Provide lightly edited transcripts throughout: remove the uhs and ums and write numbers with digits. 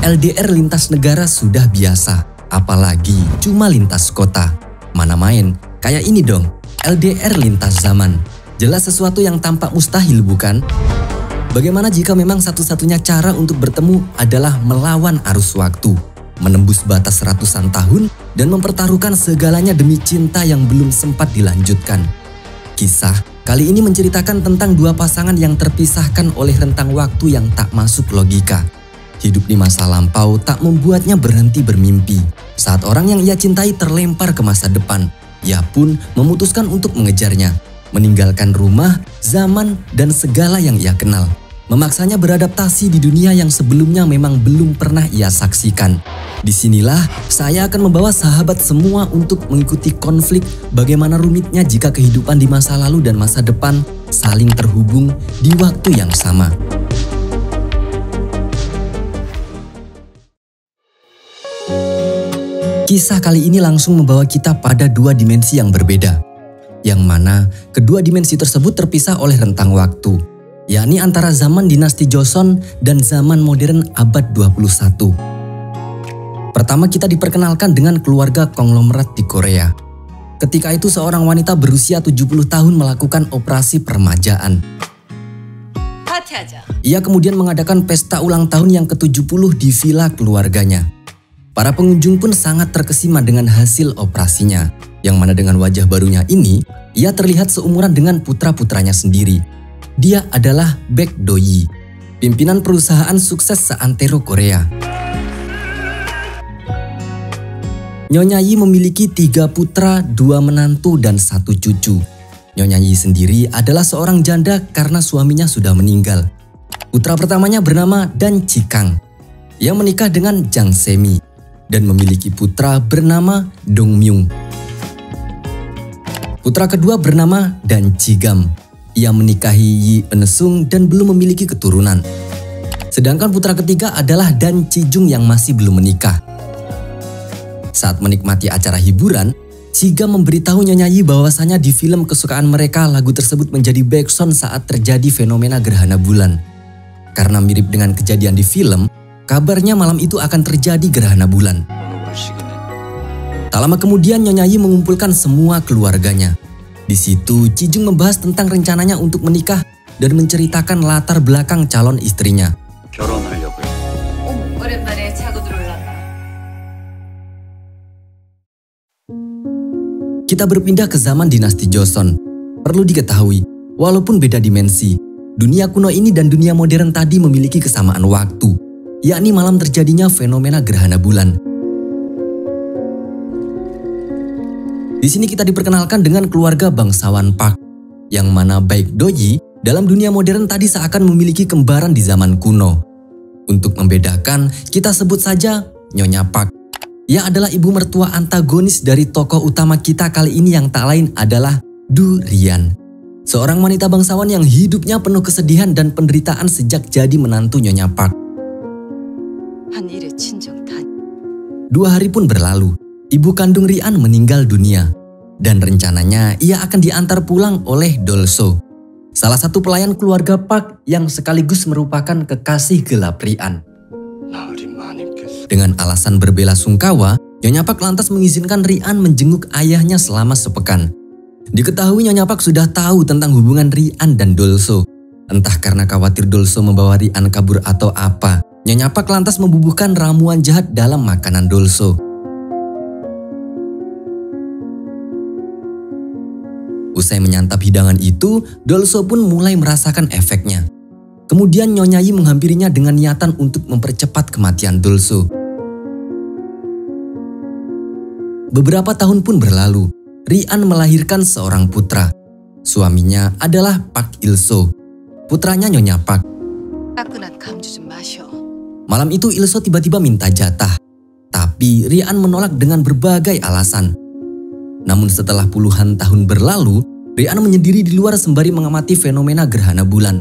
LDR lintas negara sudah biasa, apalagi cuma lintas kota. Mana main, kayak ini dong, LDR lintas zaman. Jelas sesuatu yang tampak mustahil bukan? Bagaimana jika memang satu-satunya cara untuk bertemu adalah melawan arus waktu, menembus batas ratusan tahun, dan mempertaruhkan segalanya demi cinta yang belum sempat dilanjutkan? Kisah kali ini menceritakan tentang dua pasangan yang terpisahkan oleh rentang waktu yang tak masuk logika. Hidup di masa lampau tak membuatnya berhenti bermimpi. Saat orang yang ia cintai terlempar ke masa depan, ia pun memutuskan untuk mengejarnya, meninggalkan rumah, zaman, dan segala yang ia kenal. Memaksanya beradaptasi di dunia yang sebelumnya memang belum pernah ia saksikan. Disinilah saya akan membawa sahabat semua untuk mengikuti konflik bagaimana rumitnya jika kehidupan di masa lalu dan masa depan saling terhubung di waktu yang sama. Kisah kali ini langsung membawa kita pada dua dimensi yang berbeda, yang mana kedua dimensi tersebut terpisah oleh rentang waktu, yakni antara zaman dinasti Joseon dan zaman modern abad 21. Pertama kita diperkenalkan dengan keluarga konglomerat di Korea. Ketika itu seorang wanita berusia 70 tahun melakukan operasi permajaan. Ia kemudian mengadakan pesta ulang tahun yang ke-70 di villa keluarganya. Para pengunjung pun sangat terkesima dengan hasil operasinya, yang mana dengan wajah barunya ini, ia terlihat seumuran dengan putra-putranya sendiri. Dia adalah Baek Do-yi, pimpinan perusahaan sukses seantero Korea. Nyonya Yi memiliki 3 putra, 2 menantu, dan 1 cucu. Nyonya Yi sendiri adalah seorang janda karena suaminya sudah meninggal. Putra pertamanya bernama Dan Chi-kang, yang menikah dengan Jang Se-mi, dan memiliki putra bernama Dong Myung. Putra kedua bernama Dan Chi-gam. Ia menikahi Yi Eun-sung dan belum memiliki keturunan. Sedangkan putra ketiga adalah Dan Chi-jung yang masih belum menikah. Saat menikmati acara hiburan, Chi-gam memberitahu Nyonya Yi bahwasanya di film kesukaan mereka lagu tersebut menjadi backsound saat terjadi fenomena gerhana bulan. Karena mirip dengan kejadian di film, kabarnya malam itu akan terjadi gerhana bulan. Tak lama kemudian Nyonya Yi mengumpulkan semua keluarganya. Di situ Chi-jung membahas tentang rencananya untuk menikah dan menceritakan latar belakang calon istrinya. Kita berpindah ke zaman dinasti Joseon. Perlu diketahui, walaupun beda dimensi, dunia kuno ini dan dunia modern tadi memiliki kesamaan waktu, yakni malam terjadinya fenomena gerhana bulan. Di sini kita diperkenalkan dengan keluarga bangsawan Park, yang mana Baek Do-yi dalam dunia modern tadi seakan memiliki kembaran di zaman kuno. Untuk membedakan, kita sebut saja Nyonya Park. Ia adalah ibu mertua antagonis dari tokoh utama kita kali ini yang tak lain adalah Du Rian. Seorang wanita bangsawan yang hidupnya penuh kesedihan dan penderitaan sejak jadi menantu Nyonya Park. 2 hari pun berlalu, ibu kandung Rian meninggal dunia. Dan rencananya ia akan diantar pulang oleh Dolso, salah satu pelayan keluarga Park yang sekaligus merupakan kekasih gelap Rian. Dengan alasan berbela sungkawa, Nyonya Park lantas mengizinkan Rian menjenguk ayahnya selama sepekan. Diketahui Nyonya Park sudah tahu tentang hubungan Rian dan Dolso. Entah karena khawatir Dolso membawa Rian kabur atau apa, Nyonya Park lantas membubuhkan ramuan jahat dalam makanan Dolso. Usai menyantap hidangan itu, Dolso pun mulai merasakan efeknya. Kemudian Nyonya Yi menghampirinya dengan niatan untuk mempercepat kematian Dolso. Beberapa tahun pun berlalu, Rian melahirkan seorang putra. Suaminya adalah Park Il-so, putranya Nyonya Park. Malam itu Il-so tiba-tiba minta jatah, tapi Rian menolak dengan berbagai alasan. Namun setelah puluhan tahun berlalu, Rian menyendiri di luar sembari mengamati fenomena gerhana bulan.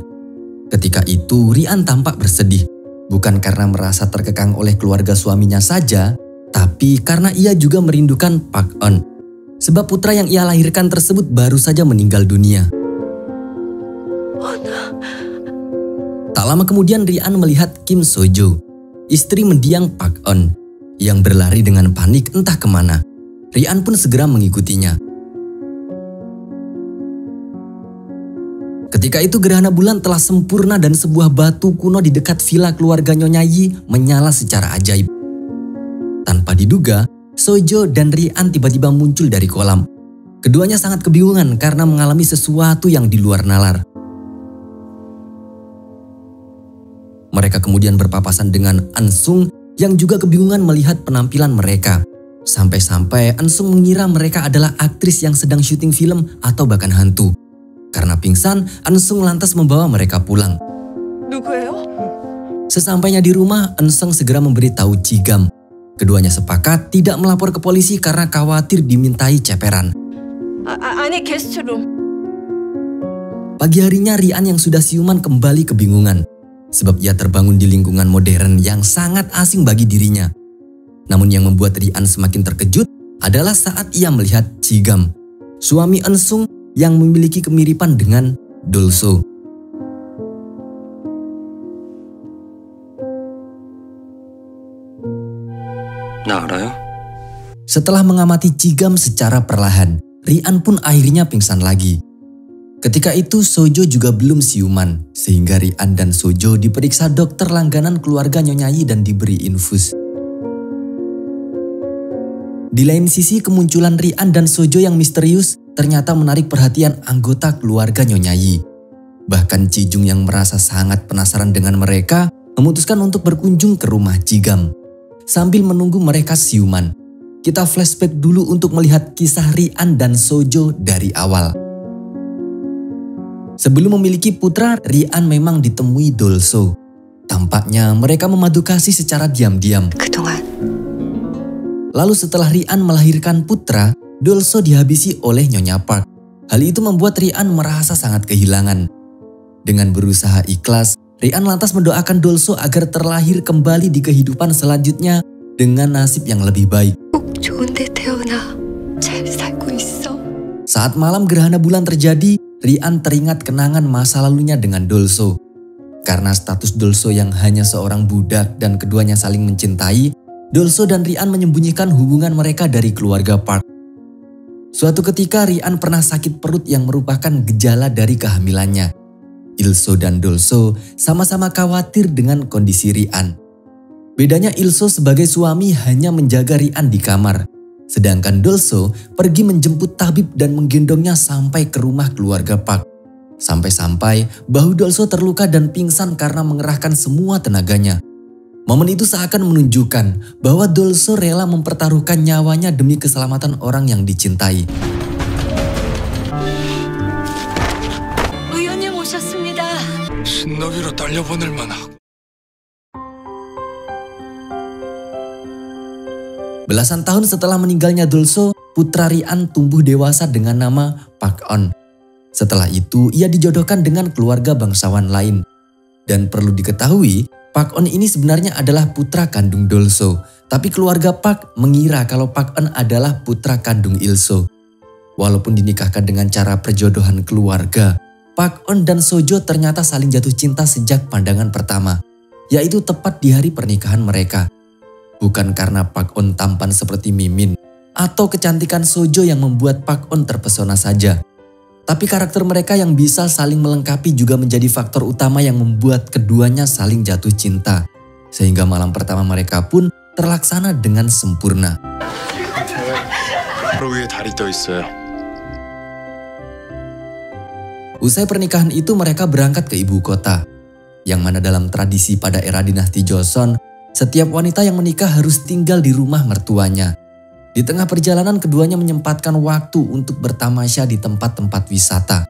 Ketika itu Rian tampak bersedih, bukan karena merasa terkekang oleh keluarga suaminya saja, tapi karena ia juga merindukan Park Eun. Sebab putra yang ia lahirkan tersebut baru saja meninggal dunia. Tak lama kemudian Rian melihat Kim So-jo. istri mendiang Park On, yang berlari dengan panik entah kemana. Rian pun segera mengikutinya. Ketika itu gerhana bulan telah sempurna dan sebuah batu kuno di dekat villa keluarga Nyonya Yi menyala secara ajaib. Tanpa diduga, Sojo dan Rian tiba-tiba muncul dari kolam. Keduanya sangat kebingungan karena mengalami sesuatu yang di luar nalar. Mereka kemudian berpapasan dengan Ansung yang juga kebingungan melihat penampilan mereka. Sampai-sampai Ansung mengira mereka adalah aktris yang sedang syuting film atau bahkan hantu. Karena pingsan, Ansung lantas membawa mereka pulang. Sesampainya di rumah, Ansung segera memberitahu Jigam. Keduanya sepakat tidak melapor ke polisi karena khawatir dimintai ceperan. Pagi harinya Rian yang sudah siuman kembali kebingungan. Sebab ia terbangun di lingkungan modern yang sangat asing bagi dirinya. Namun yang membuat Rian semakin terkejut adalah saat ia melihat Jigam, suami Ansung yang memiliki kemiripan dengan Dolso. Setelah mengamati Jigam secara perlahan, Rian pun akhirnya pingsan lagi. Ketika itu Sojo juga belum siuman, sehingga Rian dan Sojo diperiksa dokter langganan keluarga Nyonya Yi dan diberi infus. Di lain sisi, kemunculan Rian dan Sojo yang misterius ternyata menarik perhatian anggota keluarga Nyonya Yi. Bahkan Jijung yang merasa sangat penasaran dengan mereka memutuskan untuk berkunjung ke rumah Jigam. Sambil menunggu mereka siuman, kita flashback dulu untuk melihat kisah Rian dan Sojo dari awal. Sebelum memiliki putra, Rian memang ditemui Dolso. Tampaknya mereka memadu kasih secara diam-diam. Lalu setelah Rian melahirkan putra, Dolso dihabisi oleh Nyonya Park. Hal itu membuat Rian merasa sangat kehilangan. Dengan berusaha ikhlas, Rian lantas mendoakan Dolso agar terlahir kembali di kehidupan selanjutnya dengan nasib yang lebih baik. Saat malam gerhana bulan terjadi, Rian teringat kenangan masa lalunya dengan Dolso. Karena status Dolso yang hanya seorang budak dan keduanya saling mencintai, Dolso dan Rian menyembunyikan hubungan mereka dari keluarga Park. Suatu ketika Rian pernah sakit perut yang merupakan gejala dari kehamilannya. Ilso dan Dolso sama-sama khawatir dengan kondisi Rian. Bedanya Ilso sebagai suami hanya menjaga Rian di kamar. Sedangkan Dolso pergi menjemput tabib dan menggendongnya sampai ke rumah keluarga Park. Sampai-sampai bahu Dolso terluka dan pingsan karena mengerahkan semua tenaganya. Momen itu seakan menunjukkan bahwa Dolso rela mempertaruhkan nyawanya demi keselamatan orang yang dicintai. Belasan tahun setelah meninggalnya Dolso, putra Rian tumbuh dewasa dengan nama Park On. Setelah itu, ia dijodohkan dengan keluarga bangsawan lain. Dan perlu diketahui, Park On ini sebenarnya adalah putra kandung Dolso. Tapi keluarga Park mengira kalau Park On adalah putra kandung Ilso. Walaupun dinikahkan dengan cara perjodohan keluarga, Park On dan Sojo ternyata saling jatuh cinta sejak pandangan pertama, yaitu tepat di hari pernikahan mereka. Bukan karena Park On tampan seperti Mimin atau kecantikan Sojo yang membuat Park On terpesona saja. Tapi karakter mereka yang bisa saling melengkapi juga menjadi faktor utama yang membuat keduanya saling jatuh cinta. Sehingga malam pertama mereka pun terlaksana dengan sempurna. Usai pernikahan itu mereka berangkat ke ibu kota. Yang mana dalam tradisi pada era dinasti Joseon, setiap wanita yang menikah harus tinggal di rumah mertuanya. Di tengah perjalanan keduanya menyempatkan waktu untuk bertamasya di tempat-tempat wisata.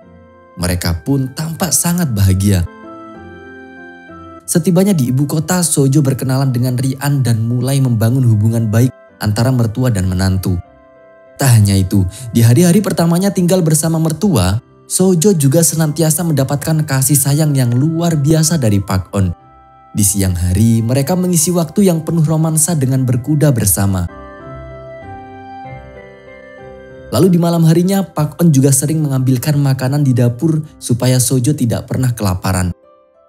Mereka pun tampak sangat bahagia. Setibanya di ibu kota, Sojo berkenalan dengan Rian dan mulai membangun hubungan baik antara mertua dan menantu. Tak hanya itu, di hari-hari pertamanya tinggal bersama mertua, Sojo juga senantiasa mendapatkan kasih sayang yang luar biasa dari Park On. Di siang hari, mereka mengisi waktu yang penuh romansa dengan berkuda bersama. Lalu di malam harinya, Park On juga sering mengambilkan makanan di dapur supaya Sojo tidak pernah kelaparan.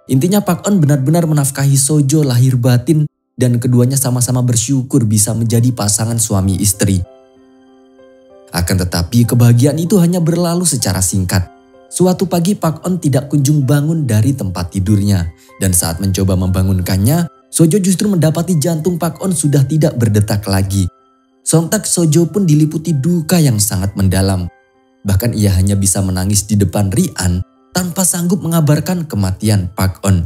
Intinya Park On benar-benar menafkahi Sojo lahir batin dan keduanya sama-sama bersyukur bisa menjadi pasangan suami istri. Akan tetapi kebahagiaan itu hanya berlalu secara singkat. Suatu pagi Pak On tidak kunjung bangun dari tempat tidurnya, dan saat mencoba membangunkannya, Sojo justru mendapati jantung Pak On sudah tidak berdetak lagi. Sontak Sojo pun diliputi duka yang sangat mendalam. Bahkan ia hanya bisa menangis di depan Rian tanpa sanggup mengabarkan kematian Pak On.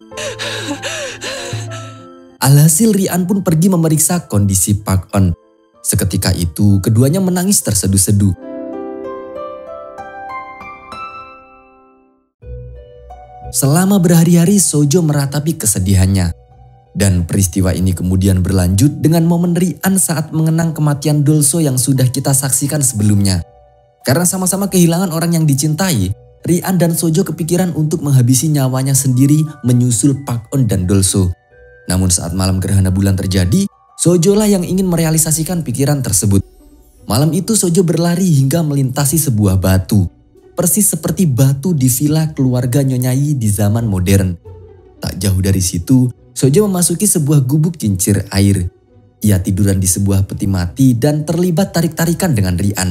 Alhasil Rian pun pergi memeriksa kondisi Pak On. Seketika itu keduanya menangis terseduh-seduh. Selama berhari-hari Sojo meratapi kesedihannya. Dan peristiwa ini kemudian berlanjut dengan momen Rian saat mengenang kematian Dolso yang sudah kita saksikan sebelumnya. Karena sama-sama kehilangan orang yang dicintai, Rian dan Sojo kepikiran untuk menghabisi nyawanya sendiri menyusul Pak On dan Dolso. Namun saat malam gerhana bulan terjadi, Sojo lah yang ingin merealisasikan pikiran tersebut. Malam itu Sojo berlari hingga melintasi sebuah batu. Persis seperti batu di villa keluarga Nyonyai di zaman modern. Tak jauh dari situ, Sojo memasuki sebuah gubuk kincir air. Ia tiduran di sebuah peti mati dan terlibat tarik-tarikan dengan Rian.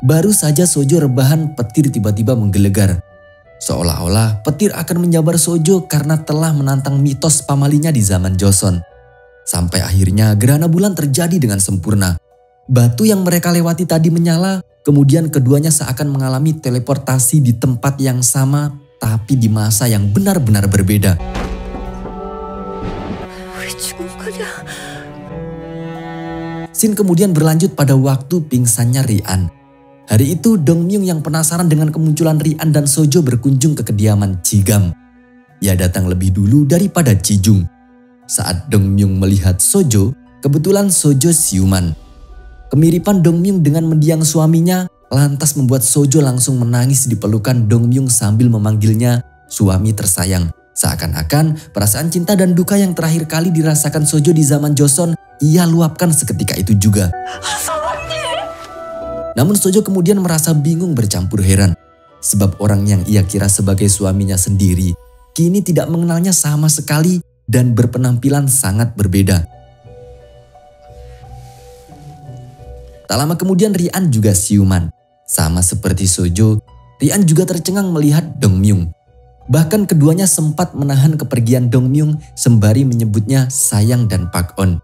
Baru saja Sojo rebahan, petir tiba-tiba menggelegar. Seolah-olah petir akan menjabar Sojo karena telah menantang mitos pamalinya di zaman Joseon. Sampai akhirnya gerhana bulan terjadi dengan sempurna. Batu yang mereka lewati tadi menyala, kemudian keduanya seakan mengalami teleportasi di tempat yang sama, tapi di masa yang benar-benar berbeda. Scene kemudian berlanjut pada waktu pingsannya Rian. Hari itu Dong Myung yang penasaran dengan kemunculan Rian dan Sojo berkunjung ke kediaman Chigam. Ia datang lebih dulu daripada Chijung. Saat Dong Myung melihat Sojo, kebetulan Sojo siuman. Kemiripan Dong Myung dengan mendiang suaminya lantas membuat Sojo langsung menangis di pelukan Dong Myung sambil memanggilnya suami tersayang. Seakan-akan perasaan cinta dan duka yang terakhir kali dirasakan Sojo di zaman Joseon ia luapkan seketika itu juga. Namun Sojo kemudian merasa bingung bercampur heran. Sebab orang yang ia kira sebagai suaminya sendiri kini tidak mengenalnya sama sekali dan berpenampilan sangat berbeda. Tak lama kemudian Rian juga siuman. Sama seperti Sojo, Rian juga tercengang melihat Dong Myung. Bahkan keduanya sempat menahan kepergian Dong Myung sembari menyebutnya sayang dan Pak On.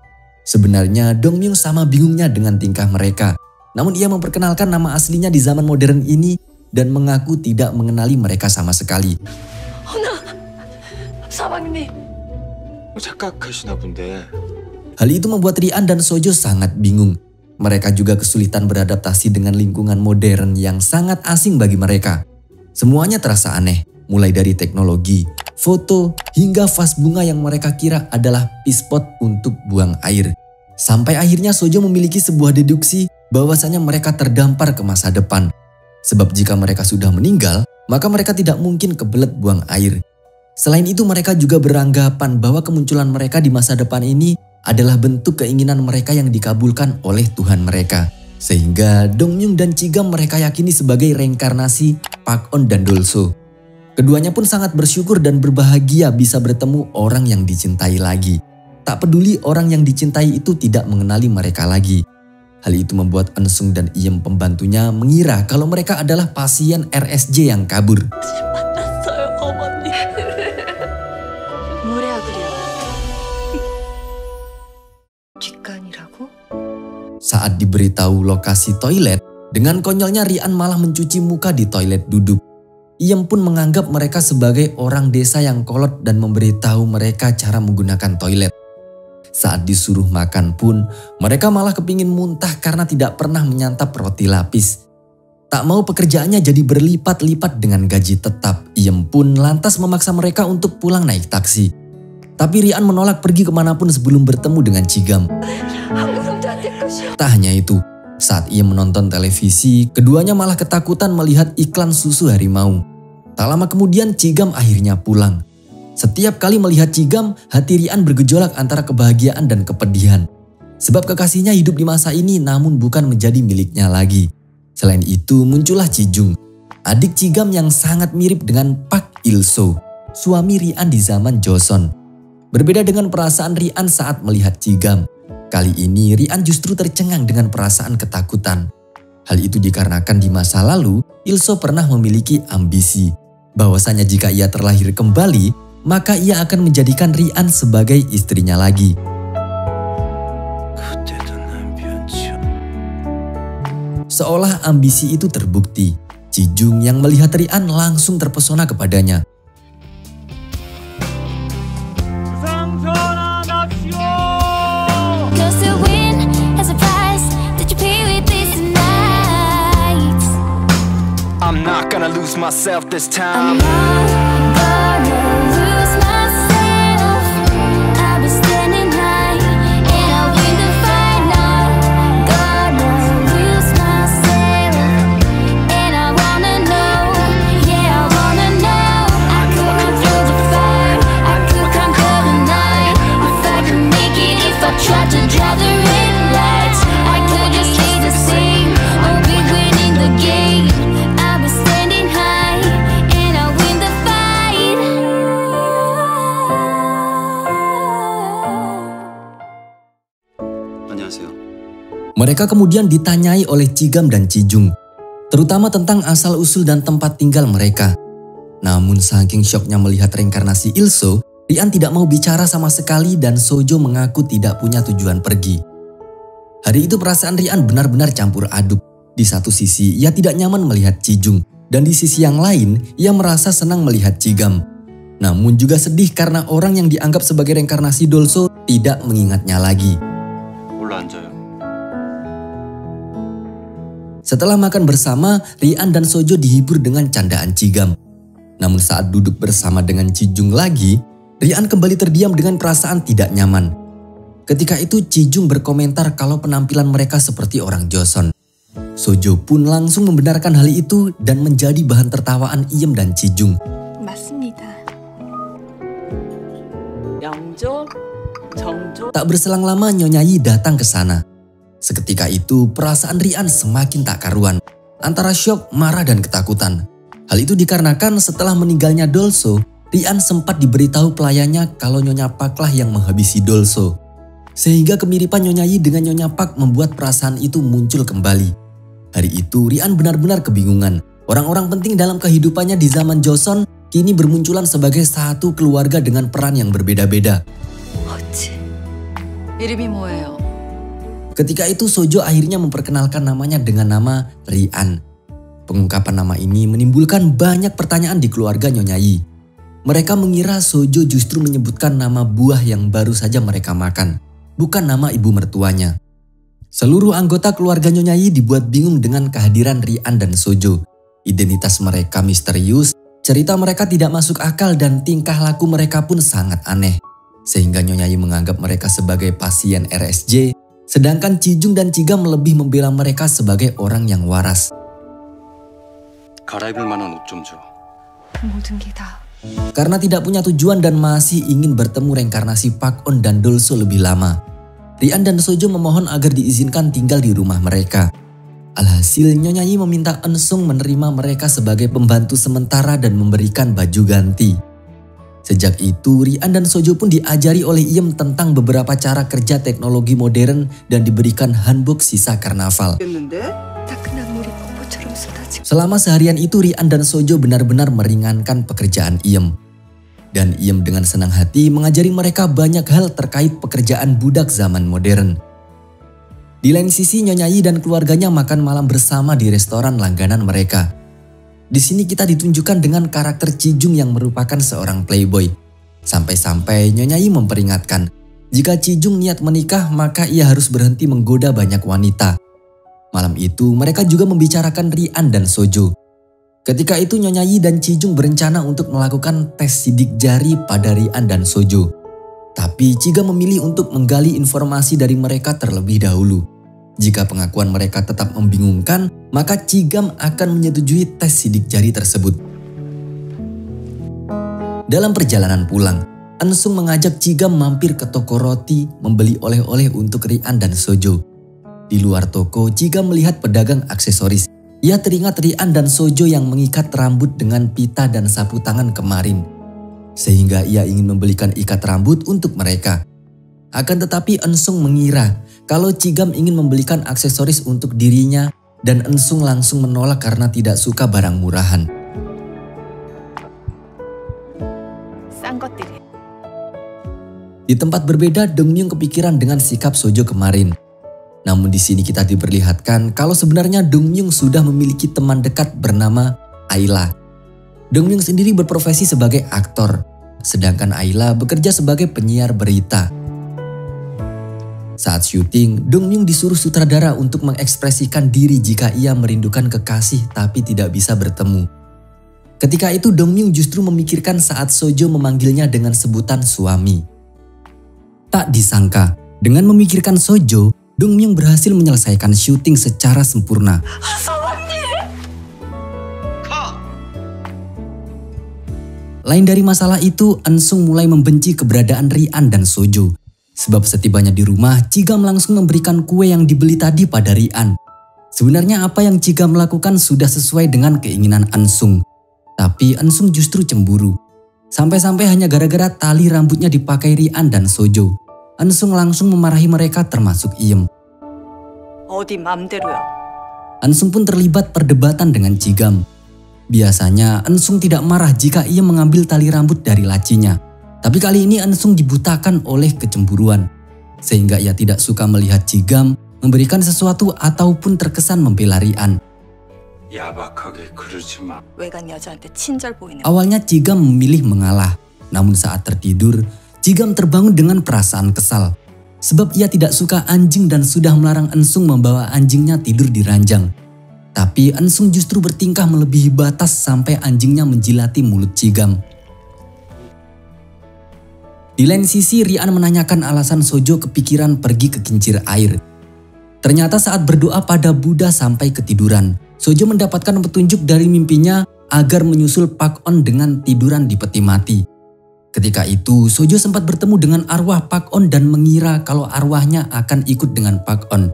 Sebenarnya Dong Myung sama bingungnya dengan tingkah mereka. Namun ia memperkenalkan nama aslinya di zaman modern ini dan mengaku tidak mengenali mereka sama sekali. Hal itu membuat Rian dan Sojo sangat bingung. Mereka juga kesulitan beradaptasi dengan lingkungan modern yang sangat asing bagi mereka. Semuanya terasa aneh, mulai dari teknologi, foto, hingga vas bunga yang mereka kira adalah pispot untuk buang air. Sampai akhirnya Sojo memiliki sebuah deduksi bahwasanya mereka terdampar ke masa depan. Sebab jika mereka sudah meninggal, maka mereka tidak mungkin kebelet buang air. Selain itu mereka juga beranggapan bahwa kemunculan mereka di masa depan ini adalah bentuk keinginan mereka yang dikabulkan oleh Tuhan mereka. Sehingga Dong Myung dan Chigam mereka yakini sebagai reinkarnasi Pak On dan Dolso. Keduanya pun sangat bersyukur dan berbahagia bisa bertemu orang yang dicintai lagi. Tak peduli orang yang dicintai itu tidak mengenali mereka lagi. Hal itu membuat Eun-sung dan Iem pembantunya mengira kalau mereka adalah pasien RSJ yang kabur. Saat diberitahu lokasi toilet, dengan konyolnya Rian malah mencuci muka di toilet duduk. Iem pun menganggap mereka sebagai orang desa yang kolot dan memberitahu mereka cara menggunakan toilet. Saat disuruh makan pun, mereka malah kepingin muntah karena tidak pernah menyantap roti lapis. Tak mau pekerjaannya jadi berlipat-lipat dengan gaji tetap, Iem pun lantas memaksa mereka untuk pulang naik taksi. Tapi Rian menolak pergi kemanapun sebelum bertemu dengan Chigam. Tak hanya itu, saat ia menonton televisi, keduanya malah ketakutan melihat iklan susu harimau. Tak lama kemudian Chigam akhirnya pulang. Setiap kali melihat Chigam, hati Rian bergejolak antara kebahagiaan dan kepedihan. Sebab kekasihnya hidup di masa ini namun bukan menjadi miliknya lagi. Selain itu muncullah Chijung, adik Chigam yang sangat mirip dengan Pak Il-soo. suami Rian di zaman Joseon. Berbeda dengan perasaan Rian saat melihat Jigam, kali ini Rian justru tercengang dengan perasaan ketakutan. Hal itu dikarenakan di masa lalu, Ilso pernah memiliki ambisi bahwasanya jika ia terlahir kembali, maka ia akan menjadikan Rian sebagai istrinya lagi. Seolah ambisi itu terbukti, Ji-jung yang melihat Rian langsung terpesona kepadanya. I'm not gonna lose myself this I'm time. not gonna lose myself. I'll be standing high and I'll win the fight. Not gonna lose myself. And I wanna know, yeah, I wanna know. I could run through the fire, I could conquer the night. If I could make it, if I tried to drive the red lights, I could just lead the scene, I'll be winning the game. Mereka kemudian ditanyai oleh Jigam dan Ji-jung, terutama tentang asal-usul dan tempat tinggal mereka. Namun saking syoknya melihat reinkarnasi Ilso, Rian tidak mau bicara sama sekali dan Sojo mengaku tidak punya tujuan pergi. Hari itu perasaan Rian benar-benar campur aduk. Di satu sisi ia tidak nyaman melihat Ji-jung, dan di sisi yang lain ia merasa senang melihat Jigam. Namun juga sedih karena orang yang dianggap sebagai reinkarnasi Dolso tidak mengingatnya lagi. Setelah makan bersama, Rian dan Sojo dihibur dengan candaan Jigam. Namun saat duduk bersama dengan Ji-jung lagi, Rian kembali terdiam dengan perasaan tidak nyaman. Ketika itu Ji-jung berkomentar kalau penampilan mereka seperti orang Joseon. Sojo pun langsung membenarkan hal itu dan menjadi bahan tertawaan Iem dan Ji-jung. 맞습니다. Tak berselang lama Nyonya Yi datang ke sana. Seketika itu perasaan Rian semakin tak karuan, antara syok, marah dan ketakutan. Hal itu dikarenakan setelah meninggalnya Dolso, Rian sempat diberitahu pelayannya kalau Nyonya Pak lah yang menghabisi Dolso. Sehingga kemiripan Nyonya Yi dengan Nyonya Pak membuat perasaan itu muncul kembali. Hari itu Rian benar-benar kebingungan. Orang-orang penting dalam kehidupannya di zaman Joseon kini bermunculan sebagai satu keluarga dengan peran yang berbeda-beda. 이름이 뭐예요? Ketika itu Sojo akhirnya memperkenalkan namanya dengan nama Rian. Pengungkapan nama ini menimbulkan banyak pertanyaan di keluarga Nyonya Yi. Mereka mengira Sojo justru menyebutkan nama buah yang baru saja mereka makan, bukan nama ibu mertuanya. Seluruh anggota keluarga Nyonya Yi dibuat bingung dengan kehadiran Rian dan Sojo. Identitas mereka misterius, cerita mereka tidak masuk akal dan tingkah laku mereka pun sangat aneh. Sehingga Nyonya Yi menganggap mereka sebagai pasien RSJ, sedangkan Ji-jung dan Jigam lebih membela mereka sebagai orang yang waras. 갈아입을 만한 옷 좀 줘. 모든 게 다. Karena tidak punya tujuan dan masih ingin bertemu reinkarnasi Pak On dan Dolso lebih lama, Rian dan Sojo memohon agar diizinkan tinggal di rumah mereka. Alhasil Nyonya Yi meminta Eun-sung menerima mereka sebagai pembantu sementara dan memberikan baju ganti. Sejak itu Rian dan Sojo pun diajari oleh Iem tentang beberapa cara kerja teknologi modern dan diberikan hanbok sisa karnaval. Selama seharian itu Rian dan Sojo benar-benar meringankan pekerjaan Iem. Dan Iem dengan senang hati mengajari mereka banyak hal terkait pekerjaan budak zaman modern. Di lain sisi Nyonya Yi dan keluarganya makan malam bersama di restoran langganan mereka. Di sini kita ditunjukkan dengan karakter Ji-jung yang merupakan seorang playboy. Sampai-sampai Nyonya Yi memperingatkan, jika Ji-jung niat menikah maka ia harus berhenti menggoda banyak wanita. Malam itu mereka juga membicarakan Rian dan Sojo. Ketika itu Nyonya Yi dan Ji-jung berencana untuk melakukan tes sidik jari pada Rian dan Sojo. Tapi Jiga memilih untuk menggali informasi dari mereka terlebih dahulu. Jika pengakuan mereka tetap membingungkan, maka Jigam akan menyetujui tes sidik jari tersebut. Dalam perjalanan pulang, Eun-sung mengajak Jigam mampir ke toko roti membeli oleh-oleh untuk Rian dan Sojo. Di luar toko, Jigam melihat pedagang aksesoris. Ia teringat Rian dan Sojo yang mengikat rambut dengan pita dan sapu tangan kemarin. sehingga ia ingin membelikan ikat rambut untuk mereka. Akan tetapi Eun-sung mengira kalau Ji-gam ingin membelikan aksesoris untuk dirinya dan Eun-sung langsung menolak karena tidak suka barang murahan. Di tempat berbeda, Dongmyung kepikiran dengan sikap Sojo kemarin. Namun di sini kita diperlihatkan kalau sebenarnya Dongmyung sudah memiliki teman dekat bernama Ayla. Dongmyung sendiri berprofesi sebagai aktor, sedangkan Ayla bekerja sebagai penyiar berita. Saat syuting, Dongmyung disuruh sutradara untuk mengekspresikan diri jika ia merindukan kekasih tapi tidak bisa bertemu. Ketika itu Dongmyung justru memikirkan saat Sojo memanggilnya dengan sebutan suami. Tak disangka, dengan memikirkan Sojo, Dongmyung berhasil menyelesaikan syuting secara sempurna. Lain dari masalah itu, Eun-sung mulai membenci keberadaan Rian dan Sojo. Sebab setibanya di rumah, Ji-gam langsung memberikan kue yang dibeli tadi pada Rian. Sebenarnya apa yang Ji-gam lakukan sudah sesuai dengan keinginan Eun-sung. Tapi Eun-sung justru cemburu. Sampai-sampai hanya gara-gara tali rambutnya dipakai Rian dan Sojo. Eun-sung langsung memarahi mereka termasuk Iem. 어디 맘대로야. Eun-sung pun terlibat perdebatan dengan Ji-gam. Biasanya Eun-sung tidak marah jika ia mengambil tali rambut dari lacinya. Tapi kali ini Eun-sung dibutakan oleh kecemburuan. Sehingga ia tidak suka melihat Ji-gam memberikan sesuatu ataupun terkesan membela Rian. 야박하게 그러지 마. 외간 여자한테 친절 보이는. Awalnya Ji-gam memilih mengalah. Namun saat tertidur, Ji-gam terbangun dengan perasaan kesal. Sebab ia tidak suka anjing dan sudah melarang Eun-sung membawa anjingnya tidur di ranjang. Tapi Eun-sung justru bertingkah melebihi batas sampai anjingnya menjilati mulut Ji-gam. Di lain sisi, Rian menanyakan alasan Sojo kepikiran pergi ke kincir air. Ternyata saat berdoa pada Buddha sampai ketiduran, Sojo mendapatkan petunjuk dari mimpinya agar menyusul Pak-on dengan tiduran di peti mati. Ketika itu, Sojo sempat bertemu dengan arwah Pak-on dan mengira kalau arwahnya akan ikut dengan Pak-on.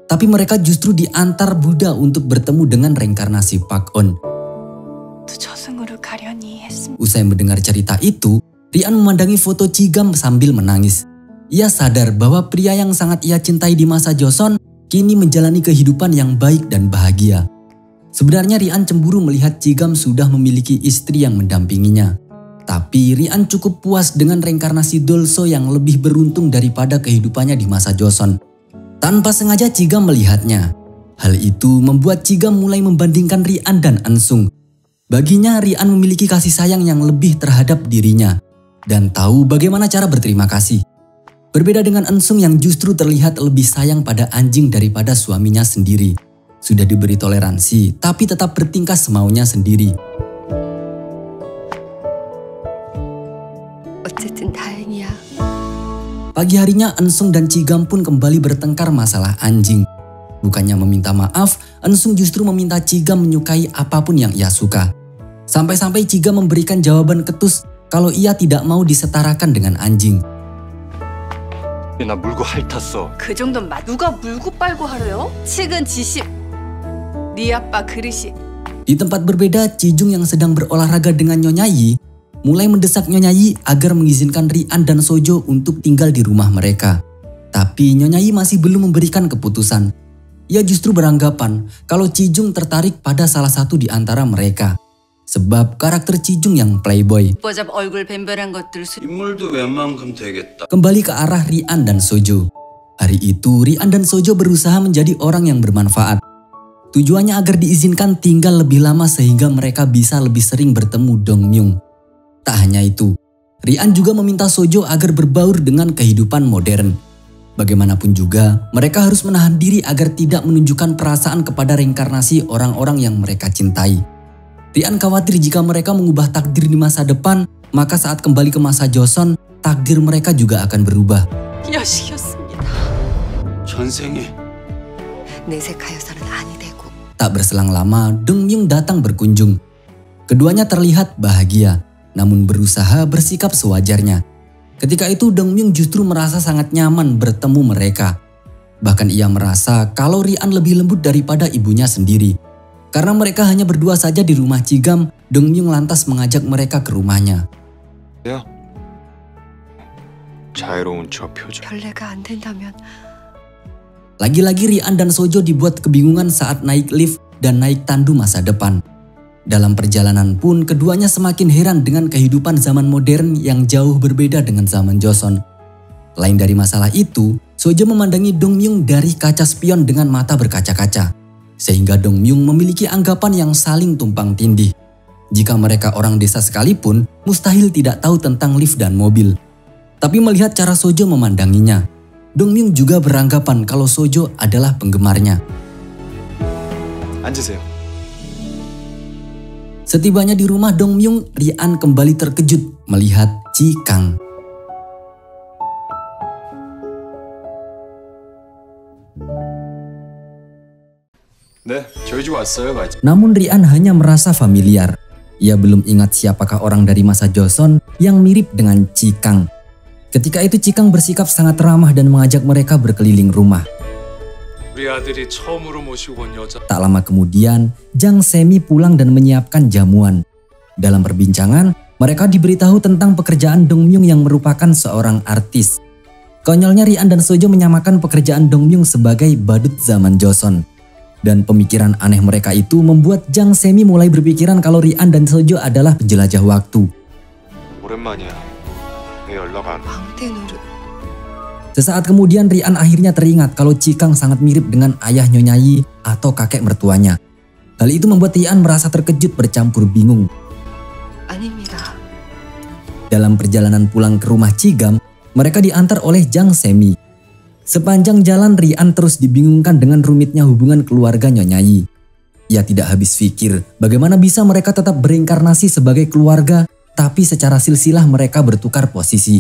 Tapi mereka justru diantar Buddha untuk bertemu dengan reinkarnasi Pak-on. Usai mendengar cerita itu, Rian memandangi foto Ji-gam sambil menangis. Ia sadar bahwa pria yang sangat ia cintai di masa Joseon kini menjalani kehidupan yang baik dan bahagia. Sebenarnya Rian cemburu melihat Ji-gam sudah memiliki istri yang mendampinginya. Tapi Rian cukup puas dengan reinkarnasi Dolso yang lebih beruntung daripada kehidupannya di masa Joseon. Tanpa sengaja Ji-gam melihatnya. Hal itu membuat Ji-gam mulai membandingkan Rian dan Eun-sung. Baginya Rian memiliki kasih sayang yang lebih terhadap dirinya dan tahu bagaimana cara berterima kasih. Berbeda dengan Eun-sung yang justru terlihat lebih sayang pada anjing daripada suaminya sendiri. Sudah diberi toleransi tapi tetap bertingkah semaunya sendiri. Pagi harinya Eun-sung dan Ji-gam pun kembali bertengkar masalah anjing. Bukannya meminta maaf, Eun-sung justru meminta Ji-gam menyukai apapun yang ia suka. Sampai-sampai Ji-gam memberikan jawaban ketus kalau ia tidak mau disetarakan dengan anjing. 나 물고 핥았어. 그 정도는 누가 물고 빨고 하래요? 칙은 지식. 네 아빠 그릇이. Di tempat berbeda, Ji-jung yang sedang berolahraga dengan Nyonya Yi mulai mendesak Nyonya Yi agar mengizinkan Rian dan Sojo untuk tinggal di rumah mereka. Tapi Nyonya Yi masih belum memberikan keputusan. Ia justru beranggapan kalau Ji-jung tertarik pada salah satu di antara mereka. Sebab karakter Ji-jung yang playboy. 오빠잡 얼굴 뱀별한 것들 인물도 웬만큼 되겠다. Kembali ke arah Rian dan Sojo. Hari itu Rian dan Sojo berusaha menjadi orang yang bermanfaat. Tujuannya agar diizinkan tinggal lebih lama sehingga mereka bisa lebih sering bertemu Dongmyung. Tak hanya itu, Rian juga meminta Sojo agar berbaur dengan kehidupan modern. Bagaimanapun juga, mereka harus menahan diri agar tidak menunjukkan perasaan kepada reinkarnasi orang-orang yang mereka cintai. Rian khawatir jika mereka mengubah takdir di masa depan, maka saat kembali ke masa Joseon, takdir mereka juga akan berubah. 여식이었습니다. 전생에 내색하여서는 아니 되고. Tak berselang lama, Dongmyung datang berkunjung. Keduanya terlihat bahagia, namun berusaha bersikap sewajarnya. Ketika itu Dongmyung justru merasa sangat nyaman bertemu mereka. Bahkan ia merasa kalau Rian lebih lembut daripada ibunya sendiri. Karena mereka hanya berdua saja di rumah Ji-gam, Dongmyung lantas mengajak mereka ke rumahnya. 야, 자유로운 저 표정. 별례가 안 된다면 Lagi-lagi Rian dan Sojo dibuat kebingungan saat naik lift dan naik tandu masa depan. Dalam perjalanan pun keduanya semakin heran dengan kehidupan zaman modern yang jauh berbeda dengan zaman Joseon. Lain dari masalah itu, Sojo memandangi Dong Myung dari kaca spion dengan mata berkaca-kaca. Sehingga Dong Myung memiliki anggapan yang saling tumpang tindih. Jika mereka orang desa sekalipun, mustahil tidak tahu tentang lift dan mobil. Tapi melihat cara Sojo memandanginya, Dong Myung juga beranggapan kalau Sojo adalah penggemarnya. 앉으세요. Setibanya di rumah Dong Myung, Rian kembali terkejut melihat Ji Kang. 네, 저희 집 왔어요, 맞지? Namun Rian hanya merasa familiar. Ia belum ingat siapakah orang dari masa Joseon yang mirip dengan Ji Kang. Ketika itu Ji Kang bersikap sangat ramah dan mengajak mereka berkeliling rumah. 우리 아들이 처음으로 모시고 온 여자. Tak lama kemudian, Jang Semi pulang dan menyiapkan jamuan. Dalam perbincangan, mereka diberitahu tentang pekerjaan Dong Myung yang merupakan seorang artis. Konyolnya Rian dan Sojo menyamakan pekerjaan Dong Myung sebagai badut zaman Joseon. Dan pemikiran aneh mereka itu membuat Jang Semi mulai berpikiran kalau Rian dan Sojo adalah penjelajah waktu. 오랜만이야. 왜 연락 안 와? 왕대 노릇. Sesaat kemudian Rian akhirnya teringat kalau Ji Kang sangat mirip dengan ayah Nyonya Yi atau kakek mertuanya. Hal itu membuat Rian merasa terkejut bercampur bingung. 아닙니다. Dalam perjalanan pulang ke rumah Cigam, mereka diantar oleh Jang Semi. Sepanjang jalan Rian terus dibingungkan dengan rumitnya hubungan keluarga Nyonya Yi. Ia tidak habis pikir bagaimana bisa mereka tetap berinkarnasi sebagai keluarga tapi secara silsilah mereka bertukar posisi.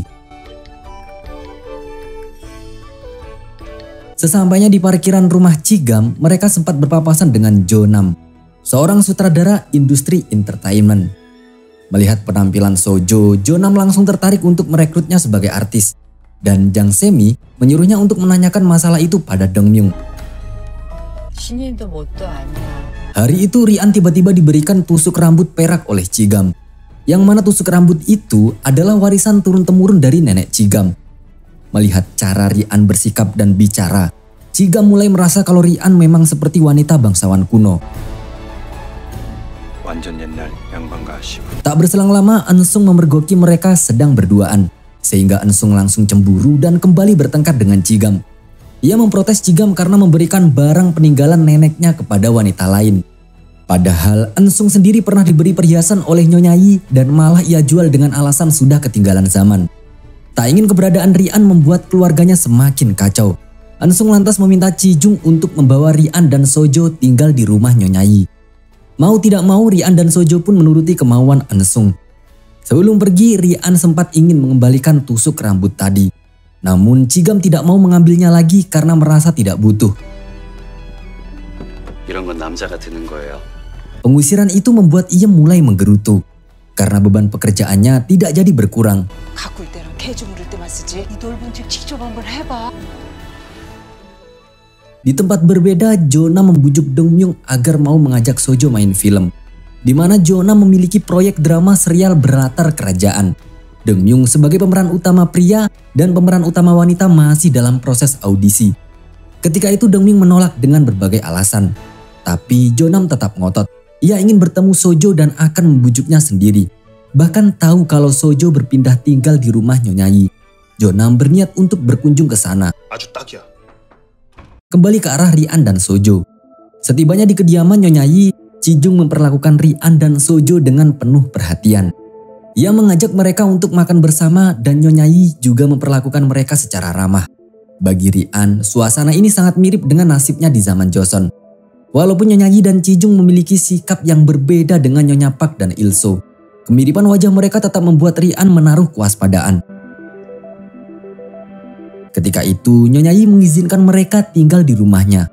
Sesampainya di parkiran rumah Cigam, mereka sempat berpapasan dengan Jo Nam, seorang sutradara industri entertainment. Melihat penampilan Sojo, Jo Nam langsung tertarik untuk merekrutnya sebagai artis. Dan Jang Semi menyuruhnya untuk menanyakan masalah itu pada Dong Myung. 신인도 뭣도 아니야. Hari itu Rian tiba-tiba diberikan tusuk rambut perak oleh Cigam. Yang mana tusuk rambut itu adalah warisan turun-temurun dari nenek Cigam. Melihat cara Rian bersikap dan bicara, Cigam mulai merasa kalau Rian memang seperti wanita bangsawan kuno. 완전 옛날 양반가 아시고. Tak berselang lama, Ensung memergoki mereka sedang berduaan. Sehingga Ensung langsung cemburu dan kembali bertengkar dengan Cigam. Ia memprotes Cigam karena memberikan barang peninggalan neneknya kepada wanita lain. Padahal Ensung sendiri pernah diberi perhiasan oleh Nyonya Yi dan malah ia jual dengan alasan sudah ketinggalan zaman. Tak ingin keberadaan Rian membuat keluarganya semakin kacau. Ensung lantas meminta Cijung untuk membawa Rian dan Sojo tinggal di rumah Nyonya Yi. Mau tidak mau Rian dan Sojo pun menuruti kemauan Ensung. Sebelum pergi, Rian sempat ingin mengembalikan tusuk rambut tadi. Namun Cigam tidak mau mengambilnya lagi karena merasa tidak butuh. 이런 건 남자가 드는 거예요. Pengusiran itu membuat ia mulai menggerutu. Karena beban pekerjaannya tidak jadi berkurang. 가꿀 때랑 개 주무를 때만 쓰지. 이 넓은 집 직접 한번 해봐. Di tempat berbeda, Jona membujuk Dong Myung agar mau mengajak Sojo main film. Di mana Jona memiliki proyek drama serial berlatar kerajaan. Dong Myung sebagai pemeran utama pria dan pemeran utama wanita masih dalam proses audisi. Ketika itu Dong Myung menolak dengan berbagai alasan. Tapi Jonam tetap ngotot. Ia ingin bertemu Sojo dan akan membujuknya sendiri. Bahkan tahu kalau Sojo berpindah tinggal di rumah Nyonya Yi. Jonam berniat untuk berkunjung ke sana. 아주 딱이야. Kembali ke arah Rian dan Sojo. Setibanya di kediaman Nyonya Yi, Cijung memperlakukan Rian dan Sojo dengan penuh perhatian. Ia mengajak mereka untuk makan bersama dan Nyonya Yi juga memperlakukan mereka secara ramah. Bagi Rian, suasana ini sangat mirip dengan nasibnya di zaman Joseon. Walaupun Nyonya Yi dan Cijung memiliki sikap yang berbeda dengan Nyonya Pak dan Ilso, kemiripan wajah mereka tetap membuat Rian menaruh kewaspadaan. Ketika itu, Nyonya Yi mengizinkan mereka tinggal di rumahnya.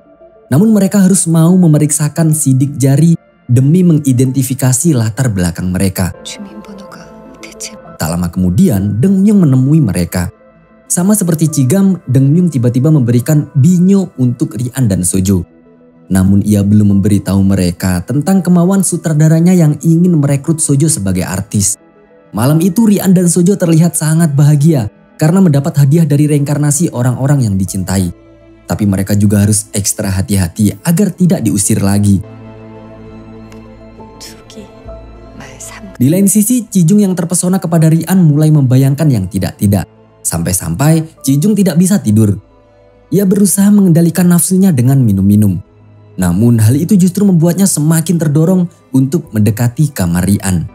Namun mereka harus mau memeriksakan sidik jari demi mengidentifikasi latar belakang mereka. 주민번호가 대체 Tak lama kemudian, Dong Myung menemui mereka. Sama seperti Cigam, Dong Myung tiba-tiba memberikan binyo untuk Rian dan Sojo. Namun ia belum memberitahu mereka tentang kemauan sutradaranya yang ingin merekrut Sojo sebagai artis. Malam itu Rian dan Sojo terlihat sangat bahagia karena mendapat hadiah dari reinkarnasi orang-orang yang dicintai. Tapi mereka juga harus ekstra hati-hati agar tidak diusir lagi. Di lain sisi, Kijung yang terpesona kepada Rian mulai membayangkan yang tidak-tidak. Sampai-sampai Kijung tidak bisa tidur. Ia berusaha mengendalikan nafsunya dengan minum-minum. Namun hal itu justru membuatnya semakin terdorong untuk mendekati kamar Rian.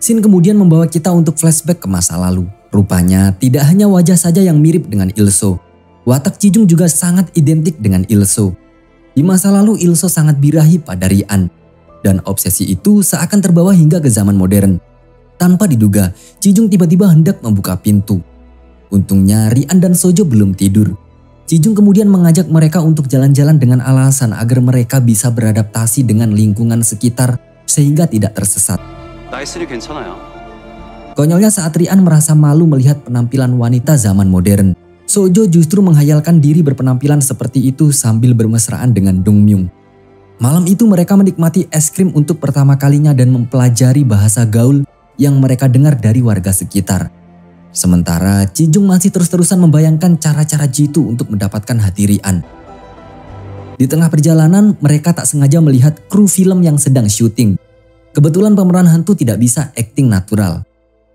Scene kemudian membawa kita untuk flashback ke masa lalu. Rupanya tidak hanya wajah saja yang mirip dengan Ilso. Watak Kijung juga sangat identik dengan Ilso. Di masa lalu Ilso sangat birahi pada Rian. Dan obsesi itu seakan terbawa hingga ke zaman modern. Tanpa diduga, Kijung tiba-tiba hendak membuka pintu. Untungnya Rian dan Sojo belum tidur. Kijung kemudian mengajak mereka untuk jalan-jalan dengan alasan agar mereka bisa beradaptasi dengan lingkungan sekitar sehingga tidak tersesat. 나이스리 괜찮아요. Konyolnya saat Rian merasa malu melihat penampilan wanita zaman modern. Sojo justru menghayalkan diri berpenampilan seperti itu sambil bermesraan dengan Dongmyung. Malam itu mereka menikmati es krim untuk pertama kalinya dan mempelajari bahasa gaul yang mereka dengar dari warga sekitar. Sementara Kijung masih terus-terusan membayangkan cara-cara jitu untuk mendapatkan hati Rian. Di tengah perjalanan mereka tak sengaja melihat kru film yang sedang syuting. Kebetulan pemeran hantu tidak bisa akting natural.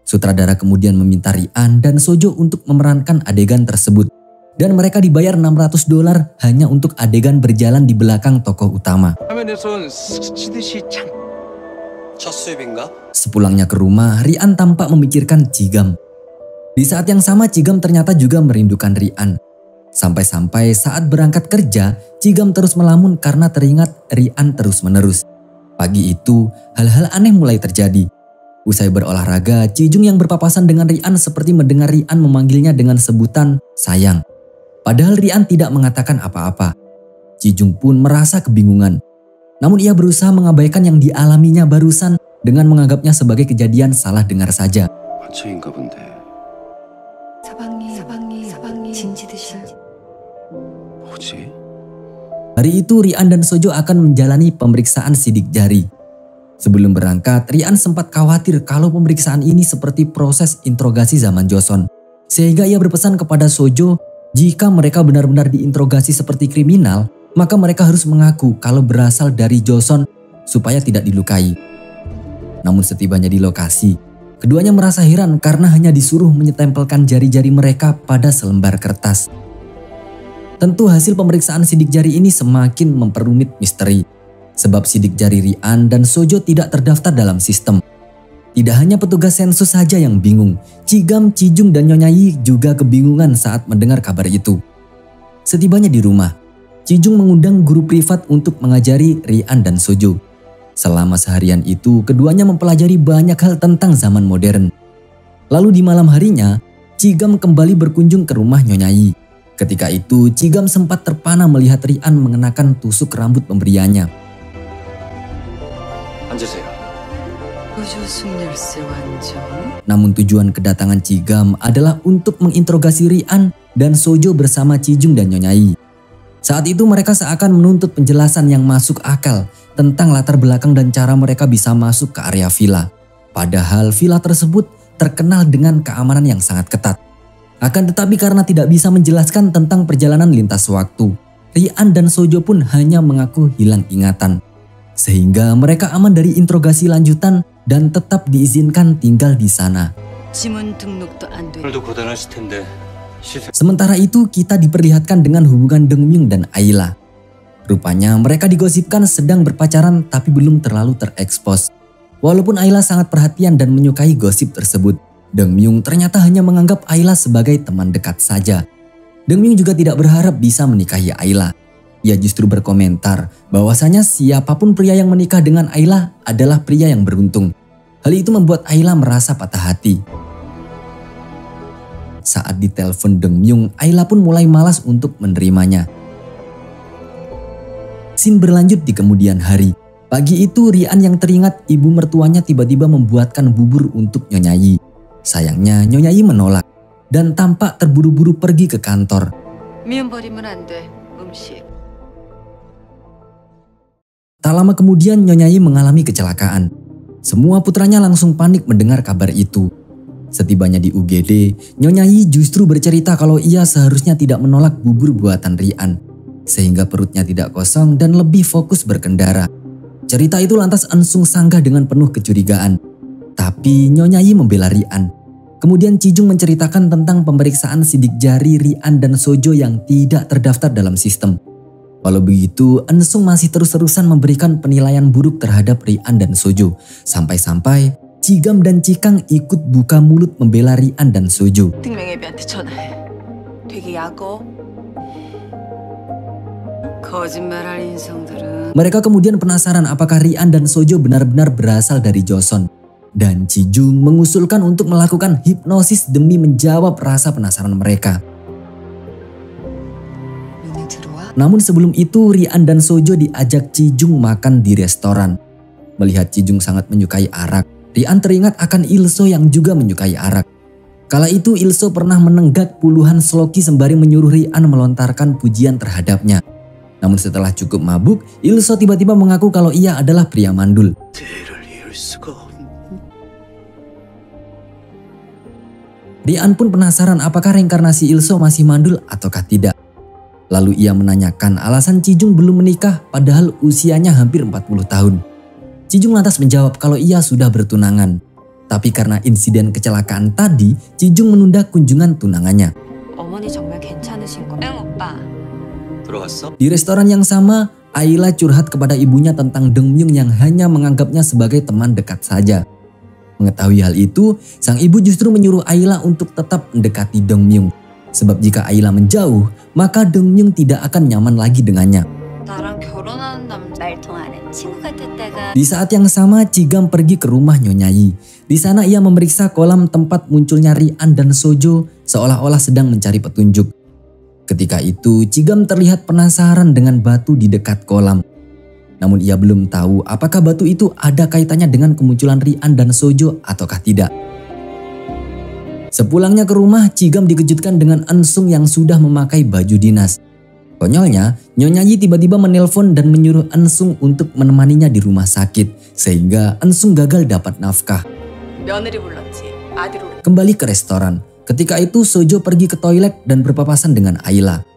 Sutradara kemudian meminta Rian dan Sojo untuk memerankan adegan tersebut. Dan mereka dibayar $600 hanya untuk adegan berjalan di belakang tokoh utama. 화면에선 스치듯이 참. 첫 수입인가? Sepulangnya ke rumah, Rian tampak memikirkan Jigam. Di saat yang sama Jigam ternyata juga merindukan Rian. Sampai-sampai saat berangkat kerja, Jigam terus melamun karena teringat Rian terus-menerus. Pagi itu, hal-hal aneh mulai terjadi. Usai berolahraga, Kijung yang berpapasan dengan Rian seperti mendengar Rian memanggilnya dengan sebutan sayang. Padahal Rian tidak mengatakan apa-apa. Kijung pun merasa kebingungan. Namun ia berusaha mengabaikan yang dialaminya barusan dengan menganggapnya sebagai kejadian salah dengar saja. 관청인가 본데. 사방이 진지듯이. 뭐지? Hari itu Rian dan Sojo akan menjalani pemeriksaan sidik jari. Sebelum berangkat, Rian sempat khawatir kalau pemeriksaan ini seperti proses interogasi zaman Joseon. Sehingga ia berpesan kepada Sojo, jika mereka benar-benar diinterogasi seperti kriminal, maka mereka harus mengaku kalau berasal dari Joseon supaya tidak dilukai. Namun setibanya di lokasi, keduanya merasa heran karena hanya disuruh menyetempelkan jari-jari mereka pada selembar kertas. Tentu hasil pemeriksaan sidik jari ini semakin memperumit misteri. Sebab sidik jari Rian dan Sojo tidak terdaftar dalam sistem. Tidak hanya petugas sensus saja yang bingung, Jigam, Kijung, dan Nyonya Yi juga kebingungan saat mendengar kabar itu. Setibanya di rumah, Kijung mengundang guru privat untuk mengajari Rian dan Sojo. Selama seharian itu, keduanya mempelajari banyak hal tentang zaman modern. Lalu di malam harinya, Jigam kembali berkunjung ke rumah Nyonya Yi. Ketika itu, Jigam sempat terpana melihat Rian mengenakan tusuk rambut pemberiannya. 앉으세요. Namun tujuan kedatangan Jigam adalah untuk menginterogasi Rian dan Sojo bersama Kijung dan Nyonya Yi. Saat itu mereka seakan menuntut penjelasan yang masuk akal tentang latar belakang dan cara mereka bisa masuk ke area villa. Padahal villa tersebut terkenal dengan keamanan yang sangat ketat. Akan tetapi karena tidak bisa menjelaskan tentang perjalanan lintas waktu, Rian dan Sojo pun hanya mengaku hilang ingatan. Sehingga mereka aman dari interogasi lanjutan dan tetap diizinkan tinggal di sana. 오늘도 고단하실 텐데 시세. Sementara itu kita diperlihatkan dengan hubungan Dongmyung dan Ayla. Rupanya mereka digosipkan sedang berpacaran tapi belum terlalu terekspos. Walaupun Ayla sangat perhatian dan menyukai gosip tersebut, Dongmyung ternyata hanya menganggap Ayla sebagai teman dekat saja. Dongmyung juga tidak berharap bisa menikahi Ayla. Ia justru berkomentar bahwasanya siapapun pria yang menikah dengan Ayla adalah pria yang beruntung. Hal itu membuat Ayla merasa patah hati. Saat ditelepon Dongmyung, Ayla pun mulai malas untuk menerimanya. Scene berlanjut di kemudian hari. Pagi itu Rian yang teringat ibu mertuanya tiba-tiba membuatkan bubur untuk Nyonya Yi. Sayangnya Nyonya Yi menolak dan tampak terburu-buru pergi ke kantor. 미움 버리면 안 돼. 음식. Tak lama kemudian Nyonya Yi mengalami kecelakaan. Semua putranya langsung panik mendengar kabar itu. Setibanya di UGD, Nyonya Yi justru bercerita kalau ia seharusnya tidak menolak bubur buatan Rian, sehingga perutnya tidak kosong dan lebih fokus berkendara. Cerita itu lantas Ensung sanggah dengan penuh kecurigaan. Tapi Nyonya Yi membela Rian. Kemudian Kijung menceritakan tentang pemeriksaan sidik jari Rian dan Sojo yang tidak terdaftar dalam sistem. Walau begitu, Ensung masih terus-terusan memberikan penilaian buruk terhadap Rian dan Sojo. Sampai-sampai Cigam dan Cikang ikut buka mulut membela Rian dan Sojo. 등명예비한테 전화해. 되게 약어. 거짓말할 인성들은 Mereka kemudian penasaran apakah Rian dan Sojo benar-benar berasal dari Joseon. Dan Kijung mengusulkan untuk melakukan hipnosis demi menjawab rasa penasaran mereka. 눈에 들어와? Namun sebelum itu Rian dan Sojo diajak Kijung makan di restoran. Melihat Kijung sangat menyukai arak, Rian teringat akan Ilso yang juga menyukai arak. Kala itu Ilso pernah menenggak puluhan sloki sembari menyuruh Rian melontarkan pujian terhadapnya. Namun setelah cukup mabuk, Ilso tiba-tiba mengaku kalau ia adalah pria mandul. Rian pun penasaran apakah reinkarnasi Ilso masih mandul ataukah tidak. Lalu ia menanyakan alasan Kijung belum menikah padahal usianya hampir 40 tahun. Kijung lantas menjawab kalau ia sudah bertunangan. Tapi karena insiden kecelakaan tadi, Kijung menunda kunjungan tunangannya. 어머니 정말 괜찮으신 거? 응 오빠. 들어갔어? Di restoran yang sama, Ayla curhat kepada ibunya tentang Dongmyung yang hanya menganggapnya sebagai teman dekat saja. Mengetahui hal itu, sang ibu justru menyuruh Ayla untuk tetap mendekati Dongmyung. Sebab jika Ayla menjauh, maka Dongmyung tidak akan nyaman lagi dengannya. 나랑 결혼하는 남자 말 통하는 친구 같았다가 Di saat yang sama, Cigam pergi ke rumah Nyonya Yi. Di sana ia memeriksa kolam tempat munculnya Rian dan Sojo seolah-olah sedang mencari petunjuk. Ketika itu, Cigam terlihat penasaran dengan batu di dekat kolam. Namun ia belum tahu apakah batu itu ada kaitannya dengan kemunculan Rian dan Sojo ataukah tidak. Sepulangnya ke rumah, Cigam dikejutkan dengan Ensung yang sudah memakai baju dinas. Konyolnya, Nyonya Yi tiba-tiba menelpon dan menyuruh Ensung untuk menemaninya di rumah sakit, sehingga Ensung gagal dapat nafkah. 며느리 불렀지. 아들 오래. Kembali ke restoran, ketika itu Sojo pergi ke toilet dan berpapasan dengan Ayla.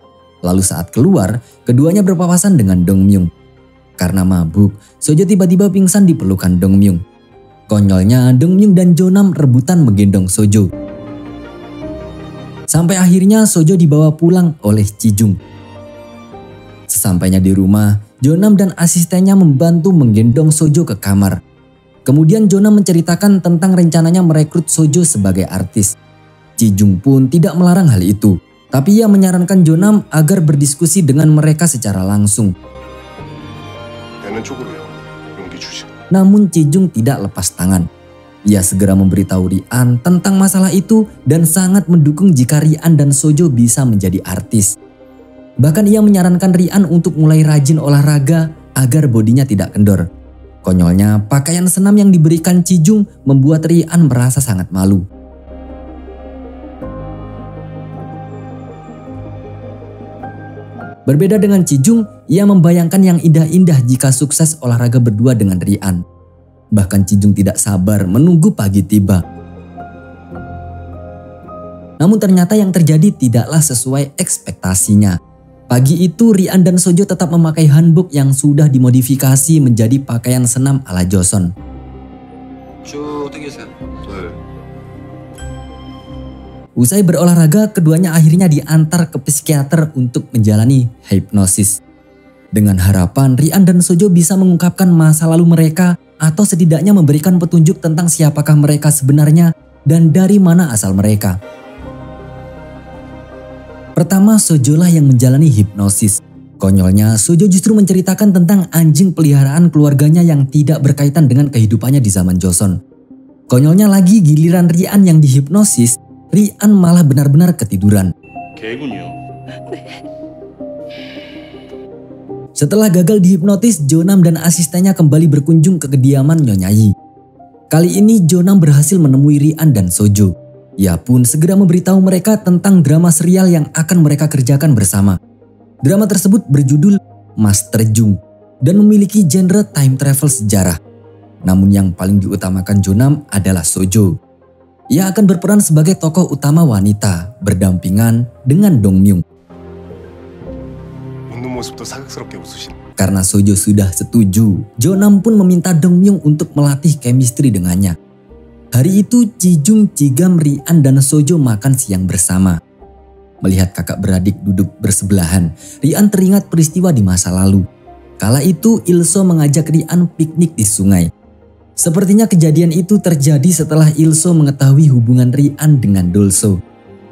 Lalu saat keluar, keduanya berpapasan dengan Dongmyung. Karena mabuk, Sojo tiba-tiba pingsan di pelukan Dongmyung. Konyolnya, Dongmyung dan Jonam rebutan menggendong Sojo. Sampai akhirnya Sojo dibawa pulang oleh Kijung. Sesampainya di rumah, Jonam dan asistennya membantu menggendong Sojo ke kamar. Kemudian Jonam menceritakan tentang rencananya merekrut Sojo sebagai artis. Kijung pun tidak melarang hal itu, tapi ia menyarankan Jonam agar berdiskusi dengan mereka secara langsung. 되는 쪽으로요. 용기 주시고. Namun Kijung tidak lepas tangan. Ia segera memberitahu Rian tentang masalah itu dan sangat mendukung jika Rian dan Sojo bisa menjadi artis. Bahkan ia menyarankan Rian untuk mulai rajin olahraga agar bodinya tidak kendor. Konyolnya, pakaian senam yang diberikan Kijung membuat Rian merasa sangat malu. Berbeda dengan Kijung, ia membayangkan yang indah-indah jika sukses olahraga berdua dengan Rian. Bahkan Kijung tidak sabar menunggu pagi tiba. Namun ternyata yang terjadi tidaklah sesuai ekspektasinya. Pagi itu Rian dan Sojo tetap memakai hanbok yang sudah dimodifikasi menjadi pakaian senam ala Joseon. 쭉 당기세요. 둘. Usai berolahraga, keduanya akhirnya diantar ke psikiater untuk menjalani hipnosis. Dengan harapan Rian dan Sojo bisa mengungkapkan masa lalu mereka atau setidaknya memberikan petunjuk tentang siapakah mereka sebenarnya dan dari mana asal mereka. Pertama, Sojo lah yang menjalani hipnosis. Konyolnya, Sojo justru menceritakan tentang anjing peliharaan keluarganya yang tidak berkaitan dengan kehidupannya di zaman Joseon. Konyolnya lagi, giliran Rian yang dihipnosis, Rian malah benar-benar ketiduran. 개군요. Setelah gagal dihipnotis, Jonam dan asistennya kembali berkunjung ke kediaman Nyonya Yi. Kali ini Jonam berhasil menemui Rian dan Sojo. Ia pun segera memberitahu mereka tentang drama serial yang akan mereka kerjakan bersama. Drama tersebut berjudul Master Jung. dan memiliki genre time travel sejarah. Namun yang paling diutamakan Jonam adalah Sojo. Ia akan berperan sebagai tokoh utama wanita berdampingan dengan Dongmyung. 웃는 모습도 사극스럽게 웃으신. Karena Sojo sudah setuju, Jonam pun meminta Dongmyung untuk melatih chemistry dengannya. Hari itu Chijung, Chigam, Rian, dan Sojo makan siang bersama. Melihat kakak beradik duduk bersebelahan, Rian teringat peristiwa di masa lalu. Kala itu Ilso mengajak Rian piknik di sungai. Sepertinya kejadian itu terjadi setelah Ilso mengetahui hubungan Rian dengan Dolso.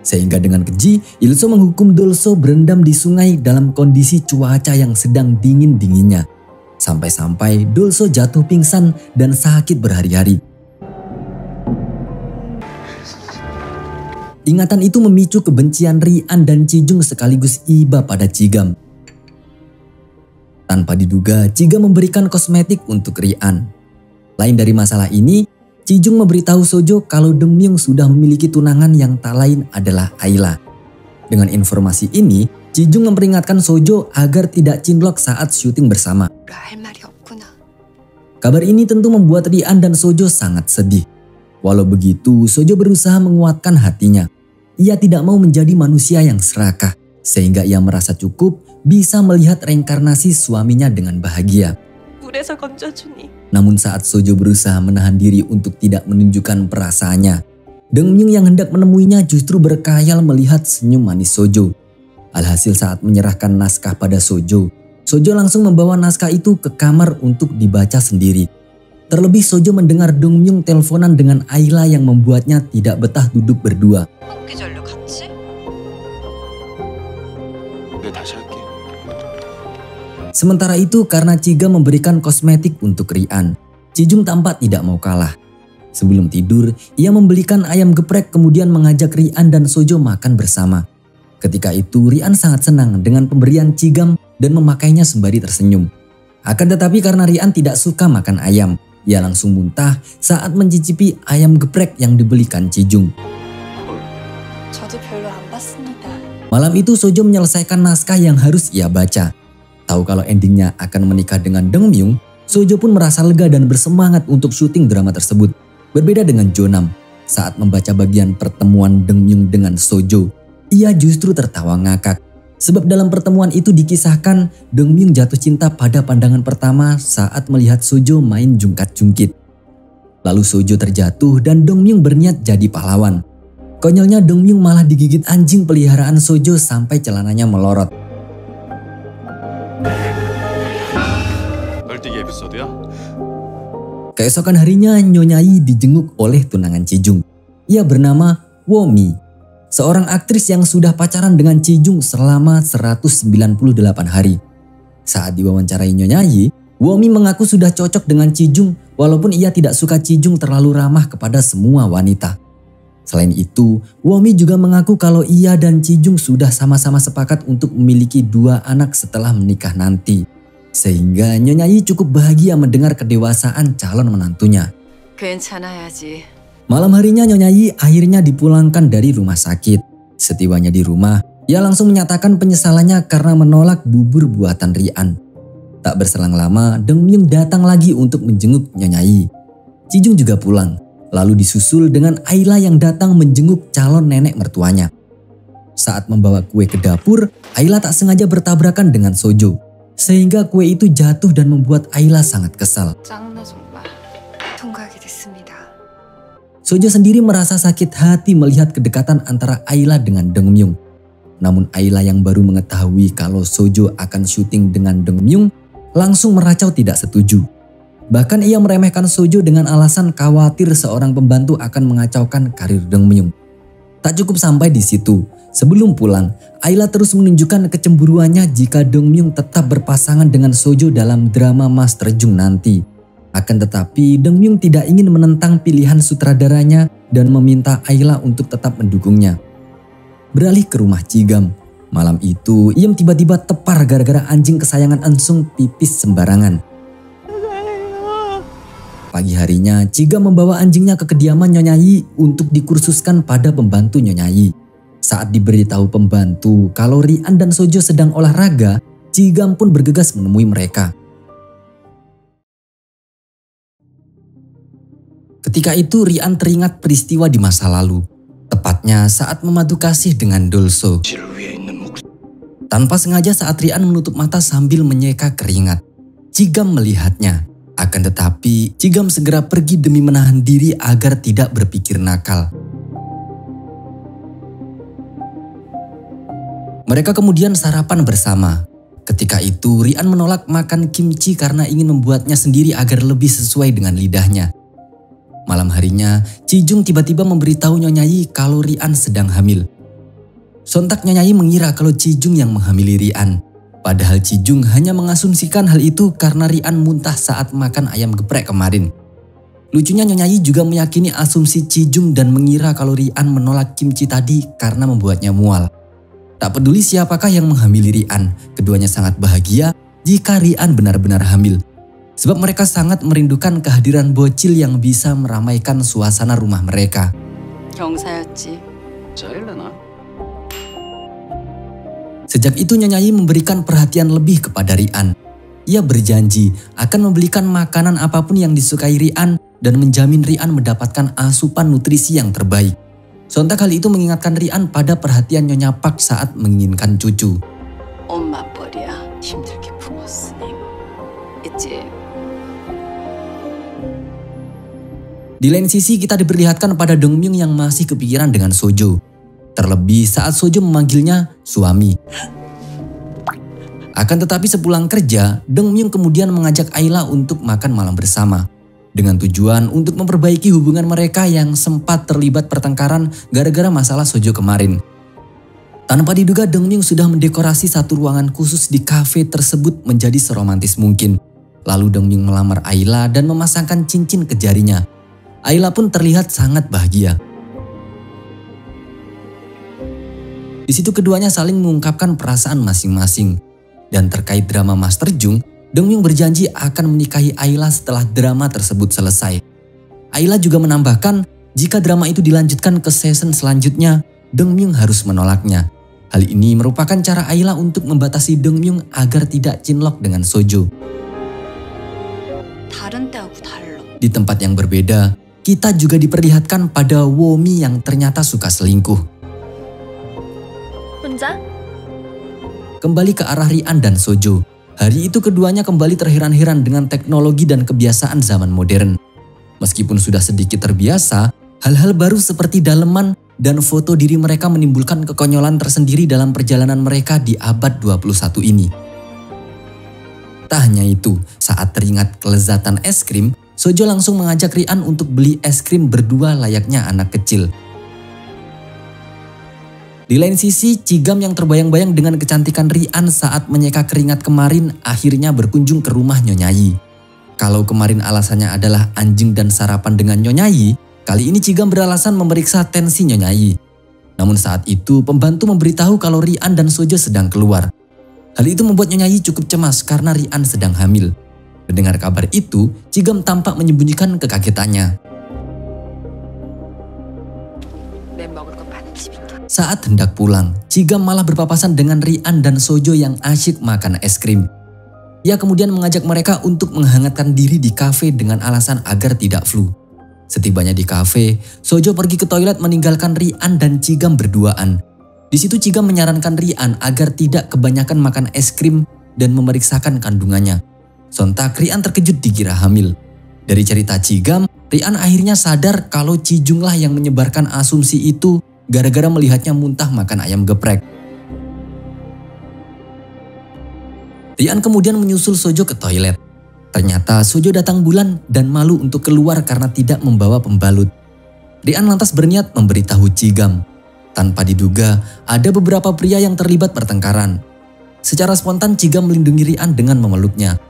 Sehingga dengan keji, Ilso menghukum Dolso berendam di sungai dalam kondisi cuaca yang sedang dingin-dinginnya. Sampai-sampai Dolso jatuh pingsan dan sakit berhari-hari. Ingatan itu memicu kebencian Rian dan Chijung sekaligus iba pada Chigam. Tanpa diduga, Chigam memberikan kosmetik untuk Rian. Lain dari masalah ini, Chijung memberitahu Sojo kalau Dongmyung sudah memiliki tunangan yang tak lain adalah Ayla. Dengan informasi ini, Chijung memperingatkan Sojo agar tidak cinlok saat syuting bersama. 할 말이 없구나. Kabar ini tentu membuat Rian dan Sojo sangat sedih. Walau begitu, Sojo berusaha menguatkan hatinya. Ia tidak mau menjadi manusia yang serakah, sehingga ia merasa cukup bisa melihat reinkarnasi suaminya dengan bahagia. 물에서 건져주니. Namun saat Sojo berusaha menahan diri untuk tidak menunjukkan perasaannya, Dongmyung yang hendak menemuinya justru berkhayal melihat senyum manis Sojo. Alhasil saat menyerahkan naskah pada Sojo, Sojo langsung membawa naskah itu ke kamar untuk dibaca sendiri. Terlebih Sojo mendengar Dongmyung teleponan dengan Ayla yang membuatnya tidak betah duduk berdua. 먹기 전에 같이? 네, 다시 할게. Sementara itu karena Chigam memberikan kosmetik untuk Rian, Chijung tampak tidak mau kalah. Sebelum tidur, ia membelikan ayam geprek kemudian mengajak Rian dan Sojo makan bersama. Ketika itu Rian sangat senang dengan pemberian Chigam dan memakainya sembari tersenyum. Akan tetapi karena Rian tidak suka makan ayam, ia langsung muntah saat mencicipi ayam geprek yang dibelikan Chijung. 저도 별로 안 봤습니다. Malam itu Sojo menyelesaikan naskah yang harus ia baca. Tahu kalau endingnya akan menikah dengan Dongmyung, Sojo pun merasa lega dan bersemangat untuk syuting drama tersebut. Berbeda dengan Jonam, saat membaca bagian pertemuan Dongmyung dengan Sojo, ia justru tertawa ngakak. Sebab dalam pertemuan itu dikisahkan Dongmyung jatuh cinta pada pandangan pertama saat melihat Sojo main jungkat-jungkit. Lalu Sojo terjatuh dan Dongmyung berniat jadi pahlawan. Konyolnya Dongmyung malah digigit anjing peliharaan Sojo sampai celananya melorot. 널뛰기 에피소드야? Keesokan harinya Nyonya Yi dijenguk oleh tunangan Chijung. Ia bernama Womi, seorang aktris yang sudah pacaran dengan Chijung selama 198 hari. Saat diwawancarai Nyonya Yi, Womi mengaku sudah cocok dengan Chijung walaupun ia tidak suka Chijung terlalu ramah kepada semua wanita. Selain itu, Womi juga mengaku kalau ia dan Chijung sudah sama-sama sepakat untuk memiliki 2 anak setelah menikah nanti. Sehingga Nyonya Yi cukup bahagia mendengar kedewasaan calon menantunya. 괜찮아야지. Malam harinya Nyonya Yi akhirnya dipulangkan dari rumah sakit. Setibanya di rumah, ia langsung menyatakan penyesalannya karena menolak bubur buatan Rian. Tak berselang lama, Dongmyung datang lagi untuk menjenguk Nyonya Yi. Chijung juga pulang. Lalu disusul dengan Ayla yang datang menjenguk calon nenek mertuanya. Saat membawa kue ke dapur, Ayla tak sengaja bertabrakan dengan Sojo. Sehingga kue itu jatuh dan membuat Ayla sangat kesal. 짱나 정말. 통과하게 됐습니다. Sojo sendiri merasa sakit hati melihat kedekatan antara Ayla dengan Dongmyung. Namun Ayla yang baru mengetahui kalau Sojo akan syuting dengan Dongmyung langsung meracau tidak setuju. Bahkan ia meremehkan Sojo dengan alasan khawatir seorang pembantu akan mengacaukan karir Dongmyung. Tak cukup sampai di situ. Sebelum pulang, Ayla terus menunjukkan kecemburuannya jika Dongmyung tetap berpasangan dengan Sojo dalam drama Master Jung nanti. Akan tetapi Dongmyung tidak ingin menentang pilihan sutradaranya dan meminta Ayla untuk tetap mendukungnya. Beralih ke rumah Chigam. Malam itu, Iem tiba-tiba tepar gara-gara anjing kesayangan Ensung pipis sembarangan. Pagi harinya, Chigam membawa anjingnya ke kediaman Nyonya Yi untuk dikursuskan pada pembantu Nyonya Yi. Saat diberitahu pembantu kalau Rian dan Sojo sedang olahraga, Chigam pun bergegas menemui mereka. Ketika itu Rian teringat peristiwa di masa lalu, tepatnya saat memadu kasih dengan Dolso. Tanpa sengaja saat Rian menutup mata sambil menyeka keringat, Cigam melihatnya. Akan tetapi, Cigam segera pergi demi menahan diri agar tidak berpikir nakal. Mereka kemudian sarapan bersama. Ketika itu, Rian menolak makan kimchi karena ingin membuatnya sendiri agar lebih sesuai dengan lidahnya. Malam harinya, Cijung tiba-tiba memberitahu Nyonya Yi kalau Rian sedang hamil. Sontak Nyonya Yi mengira kalau Cijung yang menghamili Rian. Padahal Cijung hanya mengasumsikan hal itu karena Rian muntah saat makan ayam geprek kemarin. Lucunya Nyonya Yi juga meyakini asumsi Cijung dan mengira kalau Rian menolak kimchi tadi karena membuatnya mual. Tak peduli siapakah yang menghamili Rian, keduanya sangat bahagia jika Rian benar-benar hamil. Sebab mereka sangat merindukan kehadiran bocil yang bisa meramaikan suasana rumah mereka. 경사였지. 저일러나? Sejak itu Nyonya Yi memberikan perhatian lebih kepada Rian. Ia berjanji akan membelikan makanan apapun yang disukai Rian dan menjamin Rian mendapatkan asupan nutrisi yang terbaik. Sontak hal itu mengingatkan Rian pada perhatian Nyonya Pak saat menginginkan cucu. 엄마 뻘이야. 힘들게 품었으니. 있지. Di lain sisi kita diperlihatkan pada Dongmyung yang masih kepikiran dengan Sojo. Terlebih saat Sojo memanggilnya suami. Akan tetapi sepulang kerja, Dongmyung kemudian mengajak Ayla untuk makan malam bersama. Dengan tujuan untuk memperbaiki hubungan mereka yang sempat terlibat pertengkaran gara-gara masalah Sojo kemarin. Tanpa diduga Dongmyung sudah mendekorasi satu ruangan khusus di kafe tersebut menjadi seromantis mungkin. Lalu Dongmyung melamar Ayla dan memasangkan cincin ke jarinya. Ayla pun terlihat sangat bahagia. Di situ keduanya saling mengungkapkan perasaan masing-masing. Dan terkait drama Master Jung, Dongmyung berjanji akan menikahi Ayla setelah drama tersebut selesai. Ayla juga menambahkan jika drama itu dilanjutkan ke season selanjutnya, Dongmyung harus menolaknya. Hal ini merupakan cara Ayla untuk membatasi Dongmyung agar tidak cinlok dengan Sojo. 다른 때하고 달라. Di tempat yang berbeda, kita juga diperlihatkan pada Womi yang ternyata suka selingkuh. 혼자? Kembali ke arah Rian dan Sojo. Hari itu keduanya kembali terheran-heran dengan teknologi dan kebiasaan zaman modern. Meskipun sudah sedikit terbiasa, hal-hal baru seperti daleman dan foto diri mereka menimbulkan kekonyolan tersendiri dalam perjalanan mereka di abad 21 ini. Tak hanya itu, saat teringat kelezatan es krim, Sojo langsung mengajak Rian untuk beli es krim berdua layaknya anak kecil. Di lain sisi, Cigam yang terbayang-bayang dengan kecantikan Rian saat menyeka keringat kemarin akhirnya berkunjung ke rumah Nyonya Yi. Kalau kemarin alasannya adalah anjing dan sarapan dengan Nyonya Yi, kali ini Cigam beralasan memeriksa tensi Nyonya Yi. Namun saat itu pembantu memberitahu kalau Rian dan Sojo sedang keluar. Hal itu membuat Nyonya Yi cukup cemas karena Rian sedang hamil. Mendengar kabar itu, Cigam tampak menyembunyikan kekagetannya. Saat hendak pulang, Cigam malah berpapasan dengan Rian dan Sojo yang asyik makan es krim. Ia kemudian mengajak mereka untuk menghangatkan diri di kafe dengan alasan agar tidak flu. Setibanya di kafe, Sojo pergi ke toilet meninggalkan Rian dan Cigam berduaan. Di situ Cigam menyarankan Rian agar tidak kebanyakan makan es krim dan memeriksakan kandungannya. Sontak Rian terkejut dikira hamil. Dari cerita Cigam, Rian akhirnya sadar kalau Cijunglah yang menyebarkan asumsi itu gara-gara melihatnya muntah makan ayam geprek. Rian kemudian menyusul Sojo ke toilet. Ternyata Sojo datang bulan dan malu untuk keluar karena tidak membawa pembalut. Rian lantas berniat memberitahu Cigam. Tanpa diduga, ada beberapa pria yang terlibat pertengkaran. Secara spontan Cigam melindungi Rian dengan memeluknya.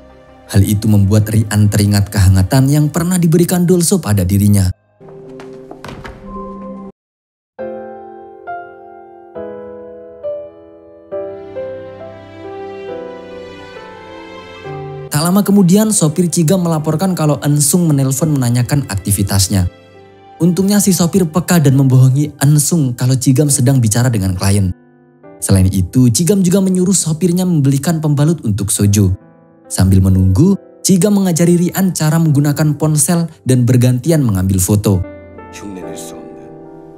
Hal itu membuat Rian teringat kehangatan yang pernah diberikan Dolso pada dirinya. Tak lama kemudian sopir Cigam melaporkan kalau Ensung menelpon menanyakan aktivitasnya. Untungnya si sopir peka dan membohongi Ensung kalau Cigam sedang bicara dengan klien. Selain itu, Cigam juga menyuruh sopirnya membelikan pembalut untuk Sojo. Sambil menunggu, Jigam mengajari Rian cara menggunakan ponsel dan bergantian mengambil foto. 흉내낼 수 없는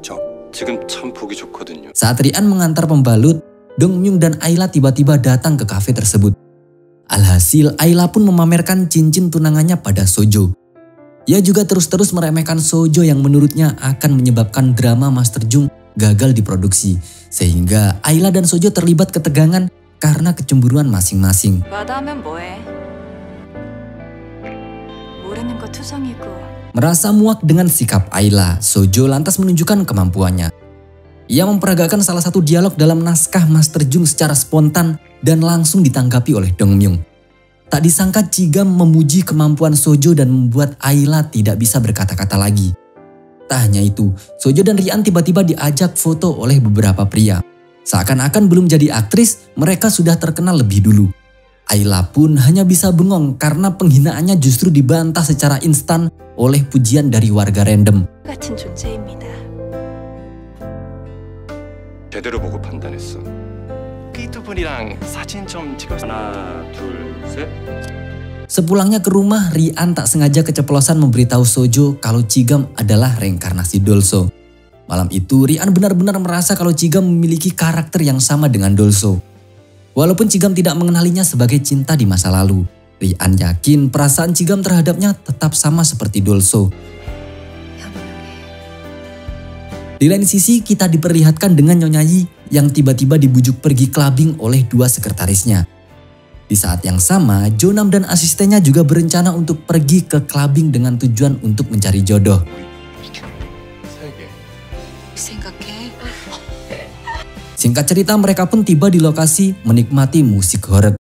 적. 지금 참 보기 좋거든요. Saat Rian mengantar pembalut, Dongmyung dan Ayla tiba-tiba datang ke kafe tersebut. Alhasil, Ayla pun memamerkan cincin tunangannya pada Sojo. Ia juga terus-terus meremehkan Sojo yang menurutnya akan menyebabkan drama Master Jung gagal diproduksi. Sehingga Ayla dan Sojo terlibat ketegangan karena kecemburuan masing-masing. 마다하면 뭐해? 모르는 거 투성이고. Merasa muak dengan sikap Ayla, Sojo lantas menunjukkan kemampuannya. Ia memperagakan salah satu dialog dalam naskah Master Jung secara spontan dan langsung ditanggapi oleh Dongmyung. Tak disangka Jigam memuji kemampuan Sojo dan membuat Ayla tidak bisa berkata-kata lagi. Tak hanya itu, Sojo dan Rian tiba-tiba diajak foto oleh beberapa pria. Seakan-akan belum jadi aktris, mereka sudah terkenal lebih dulu. Ayla pun hanya bisa bengong karena penghinaannya justru dibantah secara instan oleh pujian dari warga random. 같은 존재입니다. 제대로 보고 판단했어. 두 분이랑 사진 좀 찍었어. 하나, 둘, 셋. Sepulangnya ke rumah, Rian tak sengaja keceplosan memberitahu Sojo kalau Jigam adalah reinkarnasi Dolso. Malam itu, Rian benar-benar merasa kalau Jigam memiliki karakter yang sama dengan Dolso. Walaupun Jigam tidak mengenalinya sebagai cinta di masa lalu, Rian yakin perasaan Jigam terhadapnya tetap sama seperti Dolso. Di lain sisi, kita diperlihatkan dengan Nyonya Yi yang tiba-tiba dibujuk pergi clubbing oleh dua sekretarisnya. Di saat yang sama, Jonam dan asistennya juga berencana untuk pergi ke clubbing dengan tujuan untuk mencari jodoh. 생각해. Singkat cerita, mereka pun tiba di lokasi menikmati musik horeg.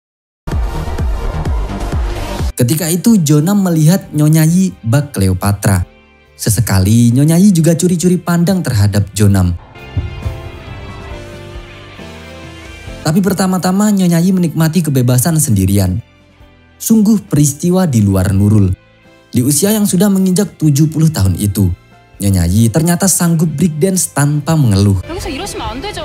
Ketika itu, Jonam melihat Nyonya Yi bak Cleopatra. Sesekali, Nyonya Yi juga curi-curi pandang terhadap Jonam. Tapi pertama-tama Nyonya Yi menikmati kebebasan sendirian. Sungguh peristiwa di luar Nurul. Di usia yang sudah menginjak 70 tahun itu, Nyonya Yi ternyata sanggup breakdance tanpa mengeluh. 여기서 이러시면 안 되죠.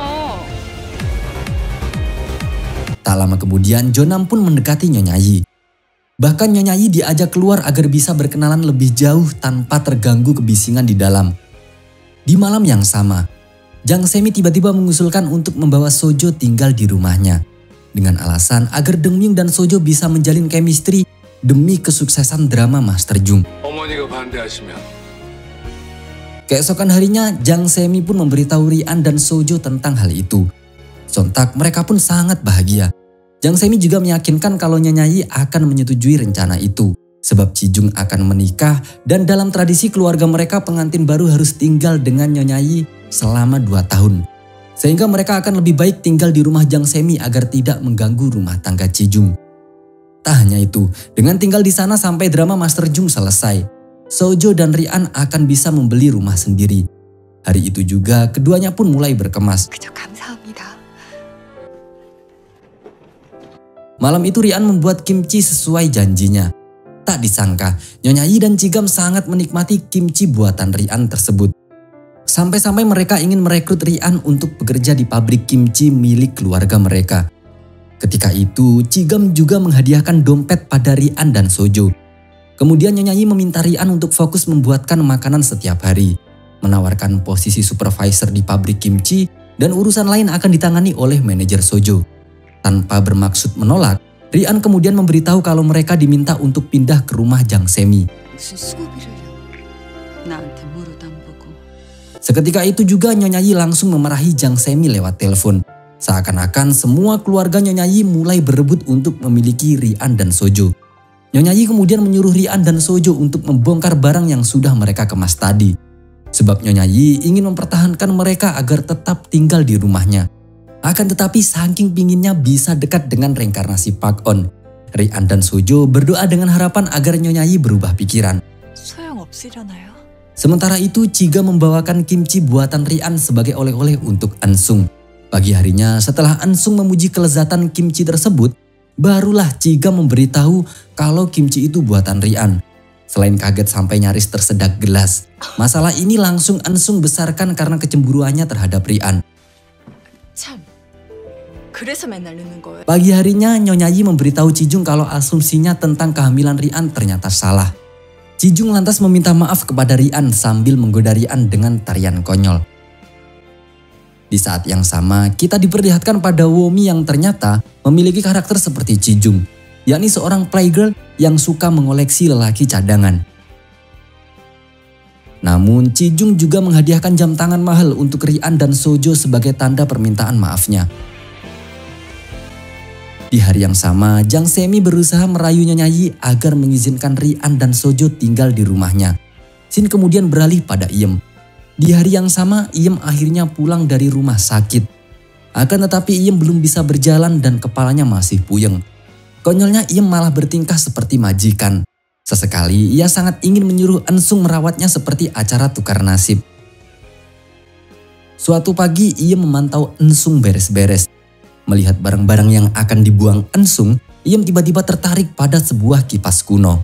Tak lama kemudian, Jonam pun mendekati Nyonya Yi. Bahkan Nyonya Yi diajak keluar agar bisa berkenalan lebih jauh tanpa terganggu kebisingan di dalam. Di malam yang sama, Jang Semi tiba-tiba mengusulkan untuk membawa Sojo tinggal di rumahnya. Dengan alasan agar Dongmyung dan Sojo bisa menjalin chemistry demi kesuksesan drama Master Jung. 어머니가 반대하시면 Keesokan harinya, Jang Semi pun memberitahu Rian dan Sojo tentang hal itu. Sontak mereka pun sangat bahagia. Jang Semi juga meyakinkan kalau Nyonya Yi akan menyetujui rencana itu. Sebab Chijung akan menikah dan dalam tradisi keluarga mereka pengantin baru harus tinggal dengan Nyonya Yi selama 2 tahun. Sehingga mereka akan lebih baik tinggal di rumah Jang Semi agar tidak mengganggu rumah tangga Chijung. Tak hanya itu, dengan tinggal di sana sampai drama Master Jung selesai, Sojo dan Rian akan bisa membeli rumah sendiri. Hari itu juga keduanya pun mulai berkemas. 그저 감사합니다. Malam itu Rian membuat kimchi sesuai janjinya. Tak disangka, Nyonya Yi dan Jigam sangat menikmati kimchi buatan Rian tersebut. Sampai-sampai mereka ingin merekrut Rian untuk bekerja di pabrik kimchi milik keluarga mereka. Ketika itu, Jigam juga menghadiahkan dompet pada Rian dan Sojo. Kemudian Nyonya Yi meminta Rian untuk fokus membuatkan makanan setiap hari, menawarkan posisi supervisor di pabrik kimchi, dan urusan lain akan ditangani oleh manajer Sojo. Tanpa bermaksud menolak, Rian kemudian memberitahu kalau mereka diminta untuk pindah ke rumah Jang Semi. 무슨 수고비를 나한테 무릎 안 보고. Seketika itu juga Nyonya Yi langsung memarahi Jang Semi lewat telepon. Seakan-akan semua keluarga Nyonya Yi mulai berebut untuk memiliki Rian dan Sojo. Nyonya Yi kemudian menyuruh Rian dan Sojo untuk membongkar barang yang sudah mereka kemas tadi. Sebab Nyonya Yi ingin mempertahankan mereka agar tetap tinggal di rumahnya. Akan tetapi saking pinginnya bisa dekat dengan reinkarnasi Park On, Rian dan Sojo berdoa dengan harapan agar Nyonya Yi berubah pikiran. 소용없으려나요? Sementara itu, Chiga membawakan kimchi buatan Rian sebagai oleh-oleh untuk Ansung. Pagi harinya setelah Ansung memuji kelezatan kimchi tersebut, barulah Chiga memberitahu kalau kimchi itu buatan Rian. Selain kaget sampai nyaris tersedak gelas, masalah ini langsung Ansung besarkan karena kecemburuannya terhadap Rian. 참, 그래서 맨날 늦는 거예요. Pagi harinya, Nyonya Yi memberitahu Kijung kalau asumsinya tentang kehamilan Rian ternyata salah. Kijung lantas meminta maaf kepada Rian sambil menggoda Rian dengan tarian konyol. Di saat yang sama, kita diperlihatkan pada Womi yang ternyata memiliki karakter seperti Kijung, yakni seorang playgirl yang suka mengoleksi lelaki cadangan. Namun, Kijung juga menghadiahkan jam tangan mahal untuk Rian dan Sojo sebagai tanda permintaan maafnya. Di hari yang sama, Jang Semi berusaha merayu Nyonya Yi agar mengizinkan Rian dan Sojo tinggal di rumahnya. Scene kemudian beralih pada Iem. Di hari yang sama, Iem akhirnya pulang dari rumah sakit. Akan tetapi Iem belum bisa berjalan dan kepalanya masih puyeng. Konyolnya Iem malah bertingkah seperti majikan. Sesekali ia sangat ingin menyuruh Ensung merawatnya seperti acara tukar nasib. Suatu pagi Iem memantau Ensung beres-beres. Melihat barang-barang yang akan dibuang Ensung, Iem tiba-tiba tertarik pada sebuah kipas kuno.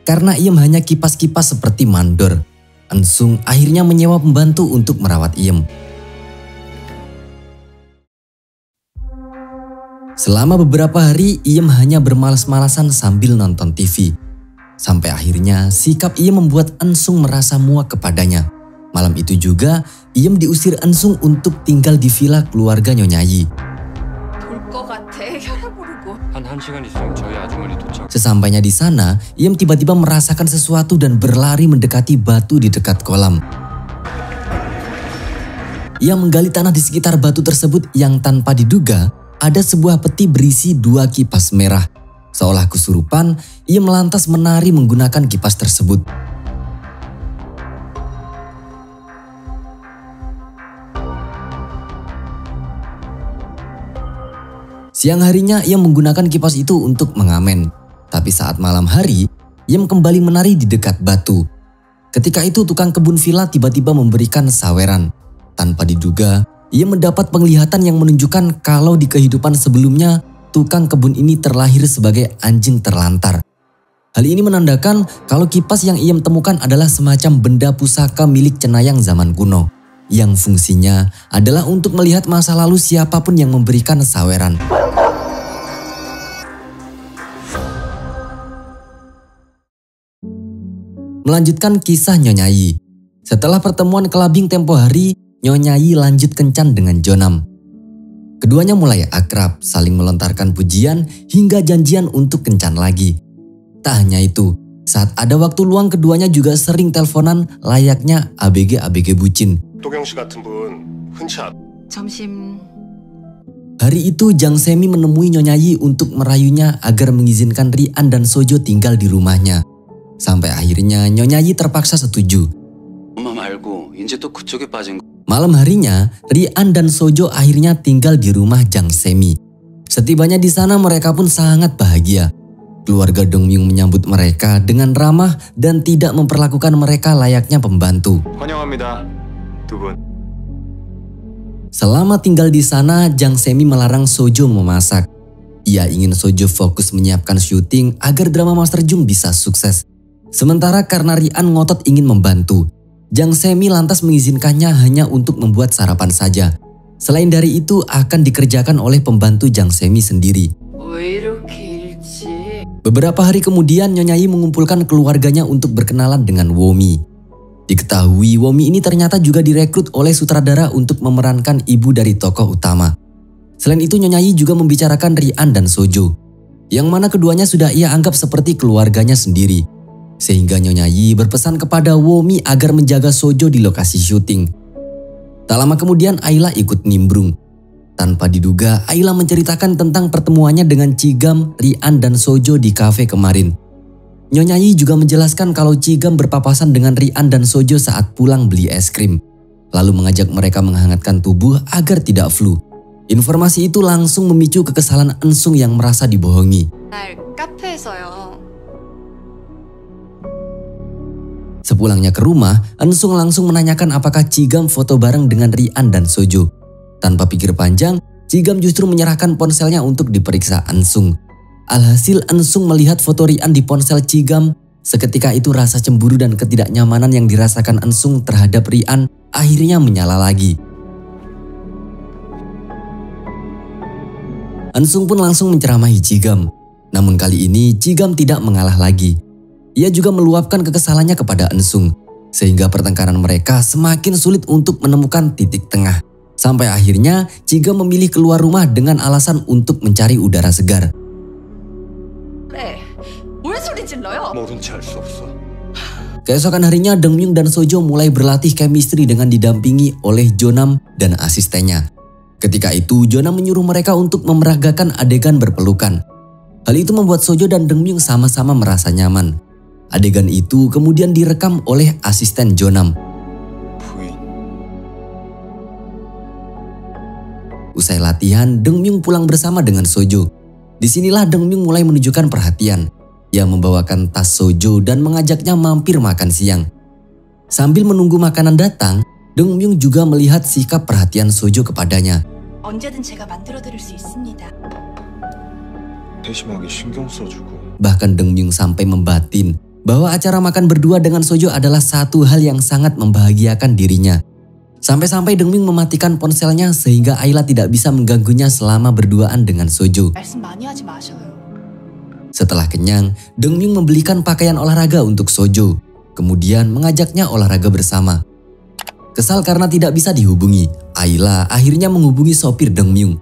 Karena Iem hanya kipas-kipas seperti mandor, Ensung akhirnya menyewa pembantu untuk merawat Iem. Selama beberapa hari, Iem hanya bermalas-malasan sambil nonton TV. Sampai akhirnya, sikap Iem membuat Ensung merasa muak kepadanya. Malam itu juga, Iem diusir Ensung untuk tinggal di villa keluarga Nyonya Yi. 볼 것 같아. 혈압 오르고. 한 1시간 있으면 저희 아주머니 도착. Sesampainya di sana, Iem tiba-tiba merasakan sesuatu dan berlari mendekati batu di dekat kolam. Ia menggali tanah di sekitar batu tersebut yang tanpa diduga, ada sebuah peti berisi 2 kipas merah. Seolah kesurupan, Iem lantas menari menggunakan kipas tersebut. Siang harinya Iem menggunakan kipas itu untuk mengamen. Tapi saat malam hari, Iem kembali menari di dekat batu. Ketika itu tukang kebun villa tiba-tiba memberikan saweran. Tanpa diduga, Iem mendapat penglihatan yang menunjukkan kalau di kehidupan sebelumnya, tukang kebun ini terlahir sebagai anjing terlantar. Hal ini menandakan kalau kipas yang Iem temukan adalah semacam benda pusaka milik cenayang zaman kuno, yang fungsinya adalah untuk melihat masa lalu siapapun yang memberikan saweran. Melanjutkan kisah Nyonya Yi. Setelah pertemuan kelabing tempo hari, Nyonya Yi lanjut kencan dengan Jonam. Keduanya mulai akrab, saling melontarkan pujian hingga janjian untuk kencan lagi. Tak hanya itu, saat ada waktu luang keduanya juga sering teleponan layaknya ABG bucin. 도경 씨 같은 분 흔치 않. 점심 Hari itu Jang Semi menemui Nyonya Yi untuk merayunya agar mengizinkan Rian dan Sojo tinggal di rumahnya. Sampai akhirnya Nyonya Yi terpaksa setuju. 엄마 말고 이제 또 그쪽에 빠진 거. Malam harinya, Rian dan Sojo akhirnya tinggal di rumah Jang Semi. Setibanya di sana mereka pun sangat bahagia. Keluarga Dongmyung menyambut mereka dengan ramah dan tidak memperlakukan mereka layaknya pembantu. 환영합니다. 두 분. Selama tinggal di sana, Jang Semi melarang Sojo memasak. Ia ingin Sojo fokus menyiapkan syuting agar drama Master Jung bisa sukses. Sementara karena Rian ngotot ingin membantu, Jang Semi lantas mengizinkannya hanya untuk membuat sarapan saja. Selain dari itu akan dikerjakan oleh pembantu Jang Semi sendiri. 왜 이렇게 일찍? Beberapa hari kemudian Nyonya Yi mengumpulkan keluarganya untuk berkenalan dengan Womi. Diketahui Womi ini ternyata juga direkrut oleh sutradara untuk memerankan ibu dari tokoh utama. Selain itu Nyonya Yi juga membicarakan Rian dan Sojo, yang mana keduanya sudah ia anggap seperti keluarganya sendiri. Sehingga Nyonya Yi berpesan kepada Womi agar menjaga Sojo di lokasi syuting. Tak lama kemudian Ayla ikut nimbrung. Tanpa diduga, Ayla menceritakan tentang pertemuannya dengan Cigam, Rian dan Sojo di kafe kemarin. Nyonya Yi juga menjelaskan kalau Cigam berpapasan dengan Rian dan Sojo saat pulang beli es krim. Lalu mengajak mereka menghangatkan tubuh agar tidak flu. Informasi itu langsung memicu kekesalan Ensung yang merasa dibohongi. 날 카페에서요. Sepulangnya ke rumah, Ensung langsung menanyakan apakah Cigam foto bareng dengan Rian dan Sojo. Tanpa pikir panjang, Cigam justru menyerahkan ponselnya untuk diperiksa Ensung. Alhasil Ensung melihat foto Rian di ponsel Cigam. Seketika itu rasa cemburu dan ketidaknyamanan yang dirasakan Ensung terhadap Rian akhirnya menyala lagi. Eun-sung pun langsung menceramahi Ji-gam. Namun kali ini Ji-gam tidak mengalah lagi. Ia juga meluapkan kekesalannya kepada Eun-sung, sehingga pertengkaran mereka semakin sulit untuk menemukan titik tengah. Sampai akhirnya Ji-gam memilih keluar rumah dengan alasan untuk mencari udara segar. 네, 뭘 소리 질러요? 모른 채 할 수 없어. Keesokan harinya Dongmyung dan Sojo mulai berlatih chemistry dengan didampingi oleh Jonam dan asistennya. Ketika itu Jonam menyuruh mereka untuk memeragakan adegan berpelukan. Hal itu membuat Sojo dan Dongmyung sama-sama merasa nyaman. Adegan itu kemudian direkam oleh asisten Jonam. 부인. Usai latihan, Dongmyung pulang bersama dengan Sojo. Disinilah Dongmyung mulai menunjukkan perhatian. Ia membawakan tas Sojo dan mengajaknya mampir makan siang. Sambil menunggu makanan datang, Dongmyung juga melihat sikap perhatian Sojo kepadanya. 언제든 제가 만들어드릴 수 있습니다. 세심하게 신경 써주고. Bahkan Dongmyung sampai membatin bahwa acara makan berdua dengan Sojo adalah satu hal yang sangat membahagiakan dirinya. Sampai-sampai Dongmyung mematikan ponselnya sehingga Ayla tidak bisa mengganggunya selama berduaan dengan Sojo. 말씀 많이 하지 마셔요. Setelah kenyang, Dongmyung membelikan pakaian olahraga untuk Sojo. Kemudian mengajaknya olahraga bersama. Kesal karena tidak bisa dihubungi, Ayla akhirnya menghubungi sopir Dongmyung.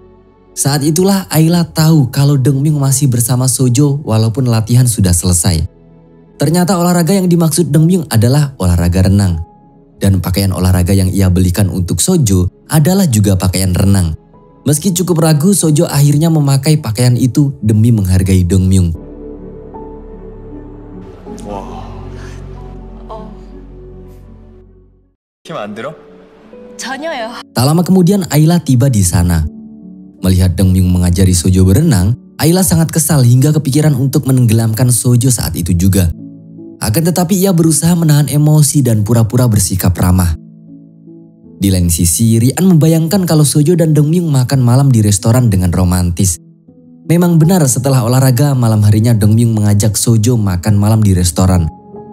Saat itulah Ayla tahu kalau Dongmyung masih bersama Sojo walaupun latihan sudah selesai. Ternyata olahraga yang dimaksud Dongmyung adalah olahraga renang. Dan pakaian olahraga yang ia belikan untuk Sojo adalah juga pakaian renang. Meski cukup ragu, Sojo akhirnya memakai pakaian itu demi menghargai Dongmyung. 힘안 들어? 전혀요. Tak lama kemudian Ayla tiba di sana. Melihat Dongmyung mengajari Sojo berenang, Ayla sangat kesal hingga kepikiran untuk menenggelamkan Sojo saat itu juga. Akan tetapi ia berusaha menahan emosi dan pura-pura bersikap ramah. Di lain sisi, Rian membayangkan kalau Sojo dan Dongmyung makan malam di restoran dengan romantis. Memang benar setelah olahraga malam harinya Dongmyung mengajak Sojo makan malam di restoran.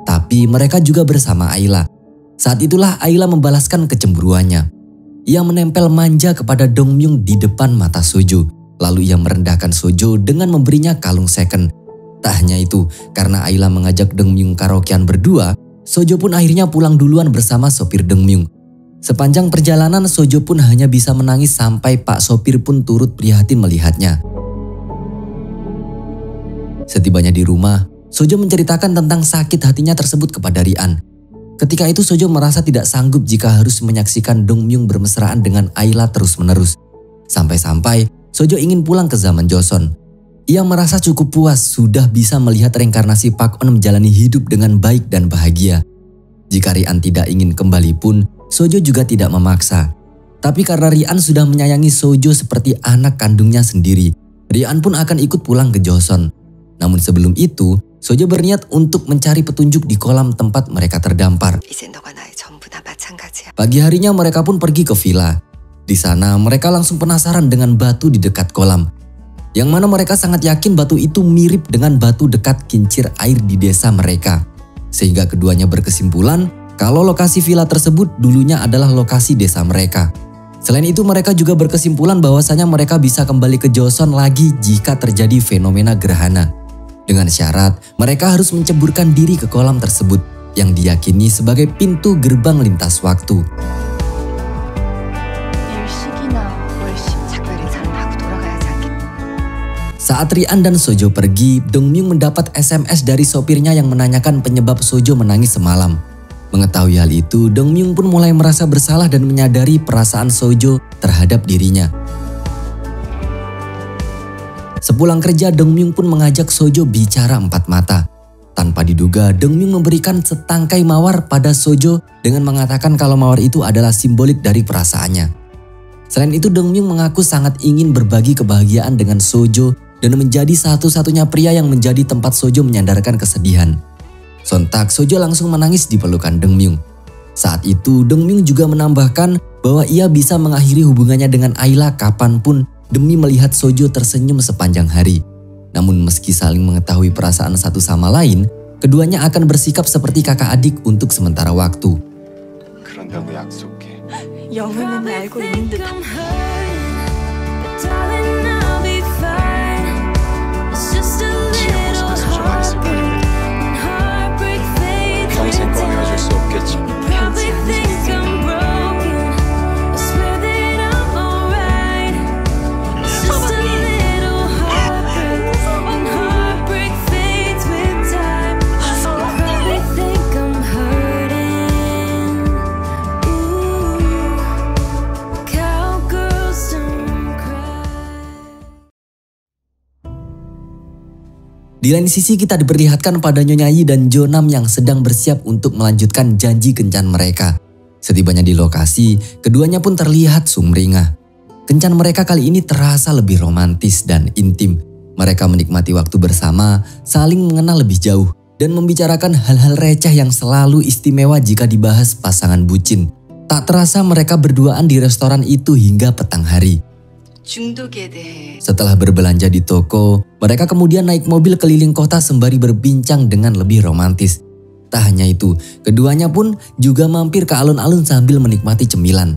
Tapi mereka juga bersama Ayla. Saat itulah Ayla membalaskan kecemburuannya. Ia menempel manja kepada Dongmyung di depan mata Sojo. Lalu ia merendahkan Sojo dengan memberinya kalung second. Tak hanya itu, karena Ayla mengajak Dongmyung karaokean berdua, Sojo pun akhirnya pulang duluan bersama sopir Dongmyung. Sepanjang perjalanan Sojo pun hanya bisa menangis sampai Pak sopir pun turut prihatin melihatnya. Setibanya di rumah, Sojo menceritakan tentang sakit hatinya tersebut kepada Rian. Ketika itu Sojo merasa tidak sanggup jika harus menyaksikan Dongmyung bermesraan dengan Ayla terus-menerus. Sampai-sampai Sojo ingin pulang ke zaman Joseon. Ia merasa cukup puas sudah bisa melihat reinkarnasi Pak On menjalani hidup dengan baik dan bahagia. Jika Rian tidak ingin kembali pun, Sojo juga tidak memaksa. Tapi karena Rian sudah menyayangi Sojo seperti anak kandungnya sendiri, Rian pun akan ikut pulang ke Joseon. Namun sebelum itu, Sojo berniat untuk mencari petunjuk di kolam tempat mereka terdampar. 이제 너가 나의 전부 다 마찬가지야. Pagi harinya mereka pun pergi ke villa. Di sana mereka langsung penasaran dengan batu di dekat kolam. Yang mana mereka sangat yakin batu itu mirip dengan batu dekat kincir air di desa mereka. Sehingga keduanya berkesimpulan kalau lokasi villa tersebut dulunya adalah lokasi desa mereka. Selain itu mereka juga berkesimpulan bahwasanya mereka bisa kembali ke Joseon lagi jika terjadi fenomena gerhana. Dengan syarat mereka harus menceburkan diri ke kolam tersebut yang diyakini sebagai pintu gerbang lintas waktu. 일식이나 월식 작별은 사람 하고 돌아가야지 않겠니? Saat Rian dan Sojo pergi, Dongmyung mendapat SMS dari sopirnya yang menanyakan penyebab Sojo menangis semalam. Mengetahui hal itu, Dongmyung pun mulai merasa bersalah dan menyadari perasaan Sojo terhadap dirinya. Sepulang kerja, Dongmyung pun mengajak Sojo bicara empat mata. Tanpa diduga, Dongmyung memberikan setangkai mawar pada Sojo dengan mengatakan kalau mawar itu adalah simbolik dari perasaannya. Selain itu, Dongmyung mengaku sangat ingin berbagi kebahagiaan dengan Sojo dan menjadi satu-satunya pria yang menjadi tempat Sojo menyandarkan kesedihan. Sontak, Sojo langsung menangis di pelukan Dongmyung. Saat itu, Dongmyung juga menambahkan bahwa ia bisa mengakhiri hubungannya dengan Ayla kapanpun demi melihat Sojo tersenyum sepanjang hari. Namun meski saling mengetahui perasaan satu sama lain, keduanya akan bersikap seperti kakak adik untuk sementara waktu. 그런다고 약속해. 영혼은 알고 있는 듯 Darling, I'll be fine. Di lain sisi kita diperlihatkan pada Nyonya Yi dan Jonam yang sedang bersiap untuk melanjutkan janji kencan mereka. Setibanya di lokasi, keduanya pun terlihat sumringah. Kencan mereka kali ini terasa lebih romantis dan intim. Mereka menikmati waktu bersama, saling mengenal lebih jauh, dan membicarakan hal-hal receh yang selalu istimewa jika dibahas pasangan bucin. Tak terasa mereka berduaan di restoran itu hingga petang hari. 중독에 대해 Setelah berbelanja di toko, mereka kemudian naik mobil keliling kota sembari berbincang dengan lebih romantis. Tak hanya itu, keduanya pun juga mampir ke alun-alun sambil menikmati cemilan.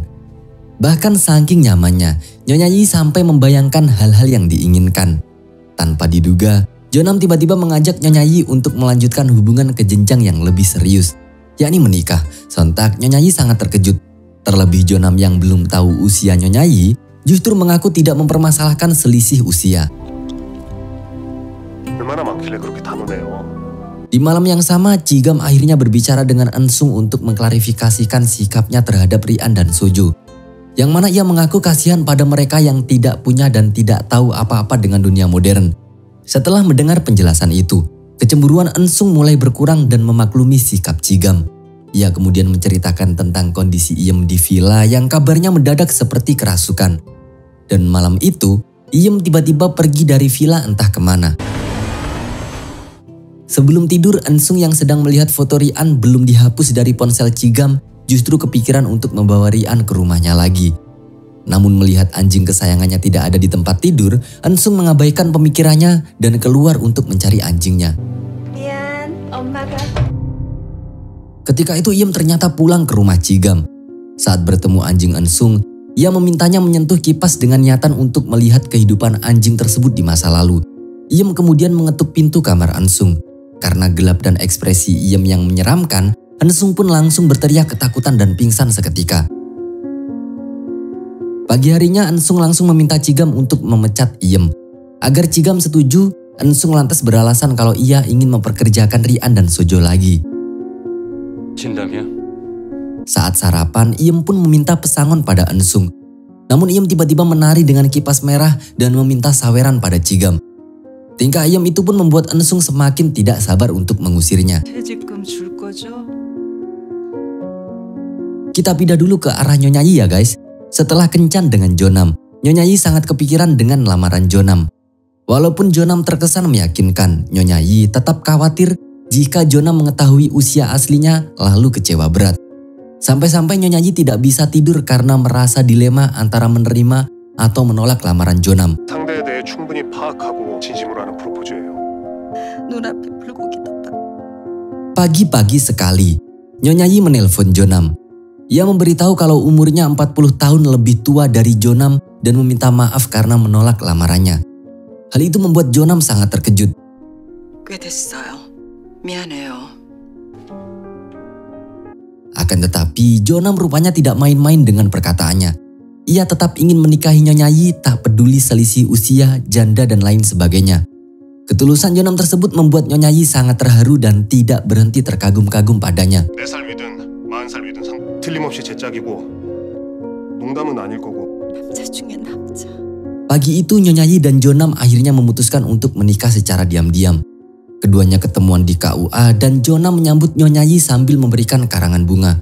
Bahkan saking nyamannya, Nyonya Yi sampai membayangkan hal-hal yang diinginkan. Tanpa diduga, Jonam tiba-tiba mengajak Nyonya Yi untuk melanjutkan hubungan ke jenjang yang lebih serius, yakni menikah. Sontak Nyonya Yi sangat terkejut. Terlebih Jonam yang belum tahu usia Nyonya Yi, justru mengaku tidak mempermasalahkan selisih usia. 얼마나 많길래 그렇게 단호해요? Di malam yang sama, Jigam akhirnya berbicara dengan Ensung untuk mengklarifikasikan sikapnya terhadap Rian dan Sojo. Yang mana ia mengaku kasihan pada mereka yang tidak punya dan tidak tahu apa-apa dengan dunia modern. Setelah mendengar penjelasan itu, kecemburuan Ensung mulai berkurang dan memaklumi sikap Jigam. Ia kemudian menceritakan tentang kondisi Iem di villa yang kabarnya mendadak seperti kerasukan. Dan malam itu, Iem tiba-tiba pergi dari villa entah kemana. Sebelum tidur, Ensung yang sedang melihat foto Rian belum dihapus dari ponsel Jigam justru kepikiran untuk membawa Rian ke rumahnya lagi. Namun melihat anjing kesayangannya tidak ada di tempat tidur, Ensung mengabaikan pemikirannya dan keluar untuk mencari anjingnya. 미안, 엄마가. Ketika itu Iem ternyata pulang ke rumah Jigam. Saat bertemu anjing Ensung, ia memintanya menyentuh kipas dengan niatan untuk melihat kehidupan anjing tersebut di masa lalu. Iem kemudian mengetuk pintu kamar Ensung. Karena gelap dan ekspresi Iem yang menyeramkan, Ensung pun langsung berteriak ketakutan dan pingsan seketika. Pagi harinya Ensung langsung meminta Jigam untuk memecat Iem. Agar Jigam setuju, Ensung lantas beralasan kalau ia ingin memperkerjakan Rian dan Sojo lagi. 진담이야? Saat sarapan, Iem pun meminta pesangon pada Ensung. Namun Iem tiba-tiba menari dengan kipas merah dan meminta saweran pada Jigam. Tingkah Iem itu pun membuat Ensung semakin tidak sabar untuk mengusirnya. 퇴직금 줄 거죠? Kita pindah dulu ke arah Nyonya Yi ya guys. Setelah kencan dengan Jonam, Nyonya Yi sangat kepikiran dengan lamaran Jonam. Walaupun Jonam terkesan meyakinkan, Nyonya Yi tetap khawatir jika Jonam mengetahui usia aslinya lalu kecewa berat. Sampai-sampai Nyonya Yi tidak bisa tidur karena merasa dilema antara menerima atau menolak lamaran Jonam. 상대에 대해 충분히 파악하고 진심으로 하는 프로포즈예요. 눈앞에 불고기 덮밥. Pagi-pagi sekali, Nyonya Yi menelpon Jonam. Ia memberitahu kalau umurnya 40 tahun lebih tua dari Jonam dan meminta maaf karena menolak lamarannya. Hal itu membuat Jonam sangat terkejut. 꽤 됐어요. 미안해요. Akan tetapi, Jonam rupanya tidak main-main dengan perkataannya. Ia tetap ingin menikahi Nyonya Yi, tak peduli selisih usia, janda dan lain sebagainya. Ketulusan Jonam tersebut membuat Nyonya Yi sangat terharu dan tidak berhenti terkagum-kagum padanya. 4살 위든 40살 위든 틀림없이 제 짝이고 농담은 아닐 거고. 남자 중에 남자. Pagi itu Nyonya Yi dan Jonam akhirnya memutuskan untuk menikah secara diam-diam. Keduanya ketemuan di KUA dan Jonam menyambut Nyonya Yi sambil memberikan karangan bunga.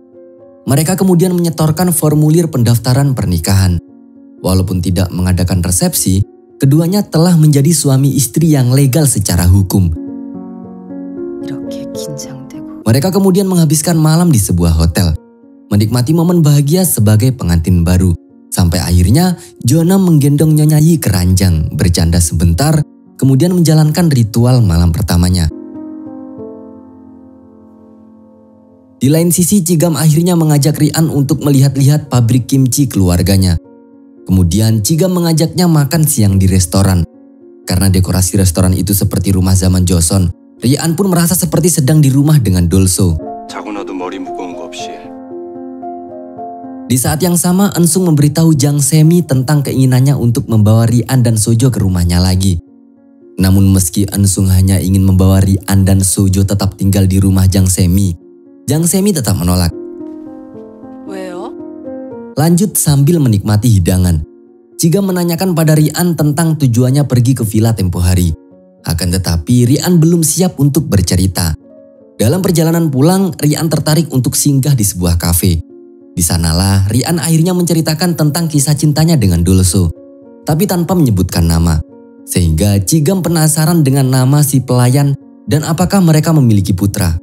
Mereka kemudian menyetorkan formulir pendaftaran pernikahan. Walaupun tidak mengadakan resepsi, keduanya telah menjadi suami istri yang legal secara hukum. 이렇게 긴장되고 Mereka kemudian menghabiskan malam di sebuah hotel, menikmati momen bahagia sebagai pengantin baru. Sampai akhirnya Jonam menggendong Nyonya Yi ke ranjang, bercanda sebentar, kemudian menjalankan ritual malam pertamanya. Di lain sisi, Jigam akhirnya mengajak Rian untuk melihat-lihat pabrik kimchi keluarganya. Kemudian Jigam mengajaknya makan siang di restoran. Karena dekorasi restoran itu seperti rumah zaman Joseon, Rian pun merasa seperti sedang di rumah dengan Dolso. 자고 나도 머리 무거운 거 없이. Di saat yang sama, Ensung memberitahu Jang Semi tentang keinginannya untuk membawa Rian dan Sojo ke rumahnya lagi. Namun meski Ensung hanya ingin membawa Rian dan Sojo tetap tinggal di rumah Jang Semi, Jang Semi tetap menolak. 왜요? Lanjut sambil menikmati hidangan, Jigam menanyakan pada Rian tentang tujuannya pergi ke villa tempo hari. Akan tetapi Rian belum siap untuk bercerita. Dalam perjalanan pulang, Rian tertarik untuk singgah di sebuah kafe. Di sanalah Rian akhirnya menceritakan tentang kisah cintanya dengan Dolso, tapi tanpa menyebutkan nama. Sehingga Cigam penasaran dengan nama si pelayan dan apakah mereka memiliki putra.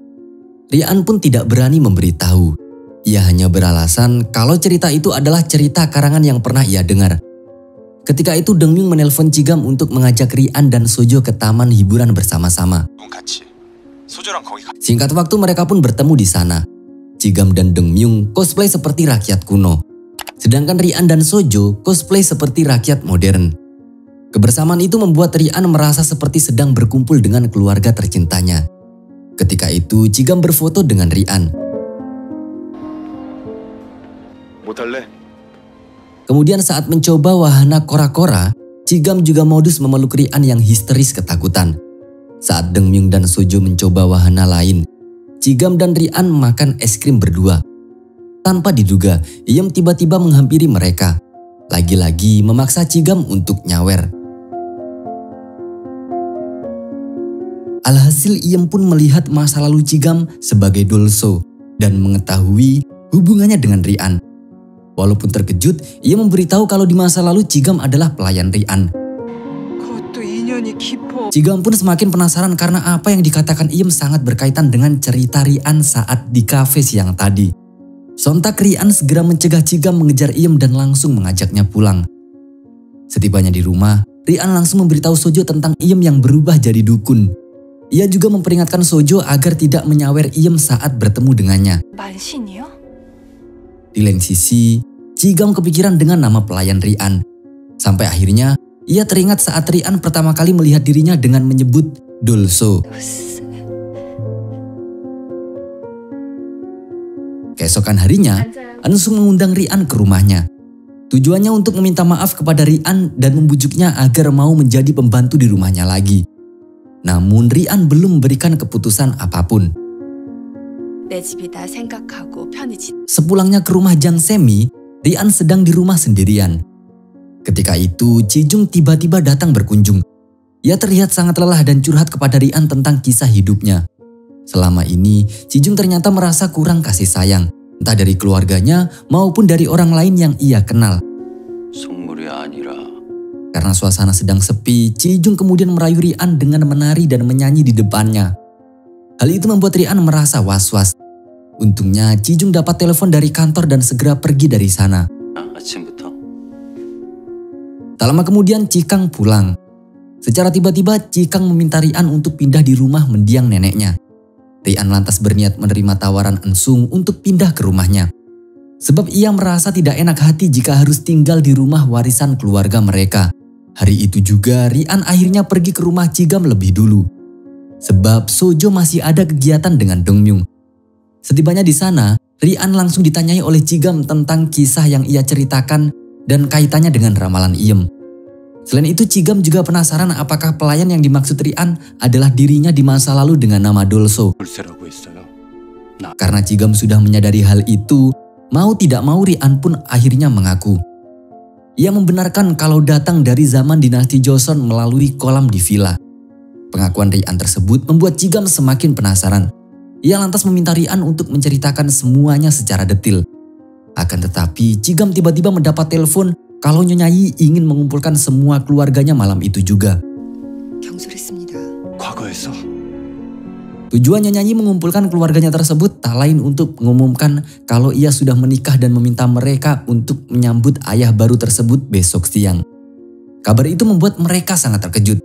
Rian pun tidak berani memberitahu. Ia hanya beralasan kalau cerita itu adalah cerita karangan yang pernah ia dengar. Ketika itu Dongmyung menelpon Cigam untuk mengajak Rian dan Sojo ke taman hiburan bersama-sama. Singkat waktu mereka pun bertemu di sana. Cigam dan Dongmyung cosplay seperti rakyat kuno. Sedangkan Rian dan Sojo cosplay seperti rakyat modern. Kebersamaan itu membuat Rian merasa seperti sedang berkumpul dengan keluarga tercintanya. Ketika itu Cigam berfoto dengan Rian. Kemudian saat mencoba wahana kora-kora, Cigam juga modus memeluk Rian yang histeris ketakutan. Saat Dongmyung dan Sojo mencoba wahana lain, Cigam dan Rian makan es krim berdua. Tanpa diduga, Iem tiba-tiba menghampiri mereka. Lagi-lagi memaksa Cigam untuk nyawer. Alhasil Iem pun melihat masa lalu Cigam sebagai Dolso dan mengetahui hubungannya dengan Rian. Walaupun terkejut, ia memberitahu kalau di masa lalu Cigam adalah pelayan Rian. 그것도 인연이 깊어. Cigam pun semakin penasaran karena apa yang dikatakan Iem sangat berkaitan dengan cerita Rian saat di kafe siang tadi. Sontak Rian segera mencegah Cigam mengejar Iem dan langsung mengajaknya pulang. Setibanya di rumah, Rian langsung memberitahu Sojo tentang Iem yang berubah jadi dukun. Ia juga memperingatkan Sojo agar tidak menyawer Iem saat bertemu dengannya. 만신이요? Di lain sisi, Cigam kepikiran dengan nama pelayan Rian. Sampai akhirnya, ia teringat saat Rian pertama kali melihat dirinya dengan menyebut Dolso. Keesokan harinya, Ansung mengundang Rian ke rumahnya. Tujuannya untuk meminta maaf kepada Rian dan membujuknya agar mau menjadi pembantu di rumahnya lagi. Namun Rian belum memberikan keputusan apapun. 내 집이다 생각하고 편히 Sepulangnya ke rumah Jang Semi, Rian sedang di rumah sendirian. Ketika itu, Cijung tiba-tiba datang berkunjung. Ia terlihat sangat lelah dan curhat kepada Rian tentang kisah hidupnya. Selama ini, Cijung ternyata merasa kurang kasih sayang, entah dari keluarganya maupun dari orang lain yang ia kenal. Karena suasana sedang sepi, Cijung kemudian merayu Rian dengan menari dan menyanyi di depannya. Hal itu membuat Rian merasa was-was. Untungnya Cijung dapat telepon dari kantor dan segera pergi dari sana. Tak lama kemudian Cikang pulang. Secara tiba-tiba Cikang meminta Rian untuk pindah di rumah mendiang neneknya. Rian lantas berniat menerima tawaran Ensung untuk pindah ke rumahnya. Sebab ia merasa tidak enak hati jika harus tinggal di rumah warisan keluarga mereka. Hari itu juga Rian akhirnya pergi ke rumah Cigam lebih dulu. Sebab Sojo masih ada kegiatan dengan Dongmyung. Setibanya di sana, Rian langsung ditanyai oleh Cigam tentang kisah yang ia ceritakan dan kaitannya dengan ramalan Iem. Selain itu Cigam juga penasaran apakah pelayan yang dimaksud Rian adalah dirinya di masa lalu dengan nama Dolso. Karena Cigam sudah menyadari hal itu, mau tidak mau Rian pun akhirnya mengaku. Ia membenarkan kalau datang dari zaman dinasti Joseon melalui kolam di villa. Pengakuan Rian tersebut membuat Cigam semakin penasaran. Ia lantas meminta Rian untuk menceritakan semuanya secara detil. Akan tetapi Cigam tiba-tiba mendapat telepon kalau Nyonya Yi ingin mengumpulkan semua keluarganya malam itu juga. 경솔했습니다. Tujuan Nyonya Yi mengumpulkan keluarganya tersebut tak lain untuk mengumumkan kalau ia sudah menikah dan meminta mereka untuk menyambut ayah baru tersebut besok siang. Kabar itu membuat mereka sangat terkejut.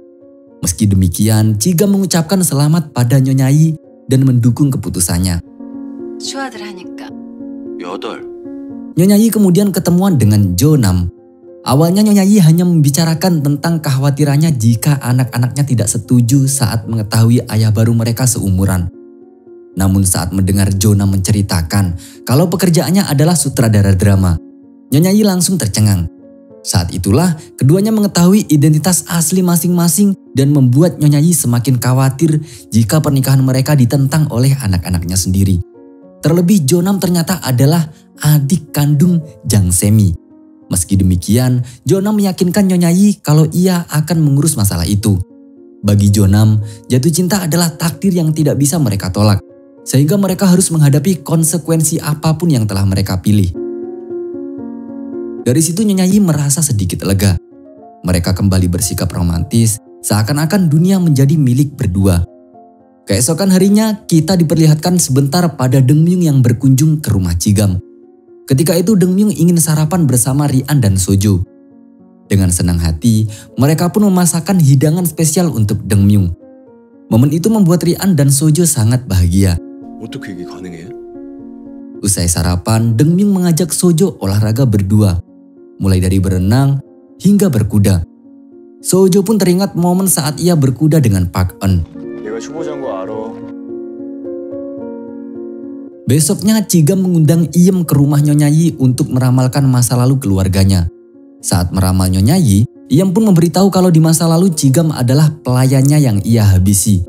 Meski demikian, Cigam mengucapkan selamat pada Nyonya Yi dan mendukung keputusannya. 추아들 하니까. Nyonya Yi kemudian ketemuan dengan Jo-nam. Awalnya Nyonya Yi hanya membicarakan tentang kekhawatirannya jika anak-anaknya tidak setuju saat mengetahui ayah baru mereka seumuran. Namun saat mendengar Jo-nam menceritakan kalau pekerjaannya adalah sutradara drama, Nyonya Yi langsung tercengang. Saat itulah keduanya mengetahui identitas asli masing-masing dan membuat Nyonya Yi semakin khawatir jika pernikahan mereka ditentang oleh anak-anaknya sendiri. Terlebih Jo-nam ternyata adalah adik kandung Jang Semi. Meski demikian, Jo-nam meyakinkan Nyonya Yi kalau ia akan mengurus masalah itu. Bagi Jonam, jatuh cinta adalah takdir yang tidak bisa mereka tolak, sehingga mereka harus menghadapi konsekuensi apapun yang telah mereka pilih. Dari situ Nyonya Yi merasa sedikit lega. Mereka kembali bersikap romantis, seakan-akan dunia menjadi milik berdua. Keesokan harinya, kita diperlihatkan sebentar pada Dengmyung yang berkunjung ke rumah Jigam. Ketika itu Dengmyung ingin sarapan bersama Rian dan Sojo. Dengan senang hati, mereka pun memasakkan hidangan spesial untuk Dengmyung. Momen itu membuat Rian dan Sojo sangat bahagia. 어떻게 이게 가능해요? Usai sarapan, Dengmyung mengajak Sojo olahraga berdua, mulai dari berenang hingga berkuda. Sojo pun teringat momen saat ia berkuda dengan Park Eun. 내가 초보자인 거 알아. Besoknya Jigam mengundang Iem ke rumah Nyonya Yi untuk meramalkan masa lalu keluarganya. Saat meramal Nyonya Yi, Iem pun memberitahu kalau di masa lalu Jigam adalah pelayannya yang ia habisi.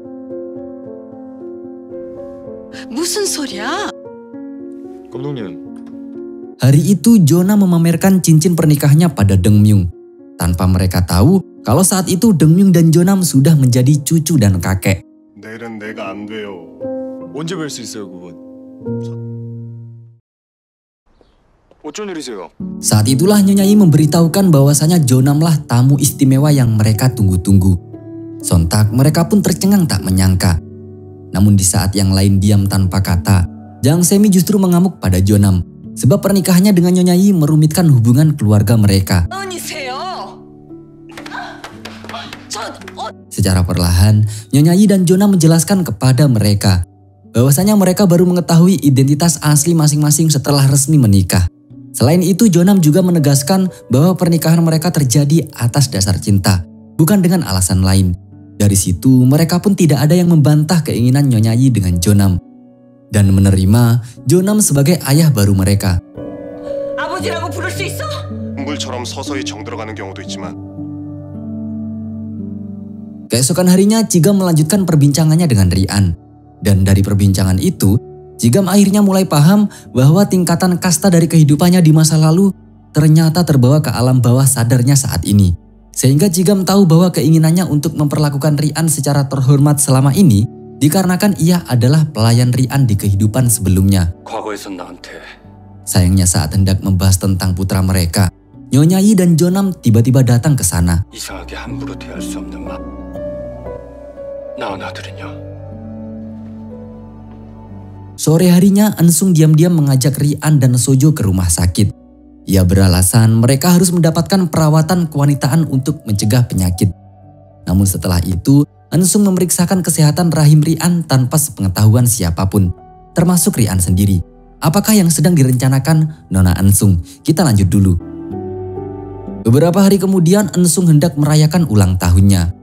무슨 소리야? 감독님, Hari itu Jona memamerkan cincin pernikahannya pada Dengmyung. Tanpa mereka tahu kalau saat itu Dengmyung dan Jonam sudah menjadi cucu dan kakek. 내일은 내가 안 돼요. 언제 뵐 수 있어요, 그분? 어쩐 일이세요? Saat itulah Nyonya Yi memberitahukan bahwasanya Jonamlah tamu istimewa yang mereka tunggu-tunggu. Sontak mereka pun tercengang tak menyangka. Namun di saat yang lain diam tanpa kata, Jang Semi justru mengamuk pada Jonam. Sebab pernikahannya dengan Nyonya Yi merumitkan hubungan keluarga mereka. Secara perlahan, Nyonya Yi dan Jonam menjelaskan kepada mereka bahwasanya mereka baru mengetahui identitas asli masing-masing setelah resmi menikah. Selain itu, Jonam juga menegaskan bahwa pernikahan mereka terjadi atas dasar cinta, bukan dengan alasan lain. Dari situ, mereka pun tidak ada yang membantah keinginan Nyonya Yi dengan Jonam dan menerima Jonam sebagai ayah baru mereka. 아버지라고 부를 수 있어? 물처럼 서서히 정들어가는 경우도 있지만 Keesokan harinya, Jigam melanjutkan perbincangannya dengan Rian. Dan dari perbincangan itu, Jigam akhirnya mulai paham bahwa tingkatan kasta dari kehidupannya di masa lalu ternyata terbawa ke alam bawah sadarnya saat ini. Sehingga Jigam tahu bahwa keinginannya untuk memperlakukan Rian secara terhormat selama ini dikarenakan ia adalah pelayan Rian di kehidupan sebelumnya. 과거에선 나한테 Sayangnya saat hendak membahas tentang putra mereka, Nyonya Yi dan Jonam tiba-tiba datang ke sana. 이상하게 함부로 대할 수 없는 맘. 낳은 아들은요? Sore harinya, Ensung diam-diam mengajak Rian dan Sojo ke rumah sakit. Ia beralasan mereka harus mendapatkan perawatan kewanitaan untuk mencegah penyakit. Namun setelah itu, Ensung memeriksakan kesehatan rahim Rian tanpa sepengetahuan siapapun, termasuk Rian sendiri. Apakah yang sedang direncanakan Nona Ensung? Kita lanjut dulu. Beberapa hari kemudian, Ensung hendak merayakan ulang tahunnya.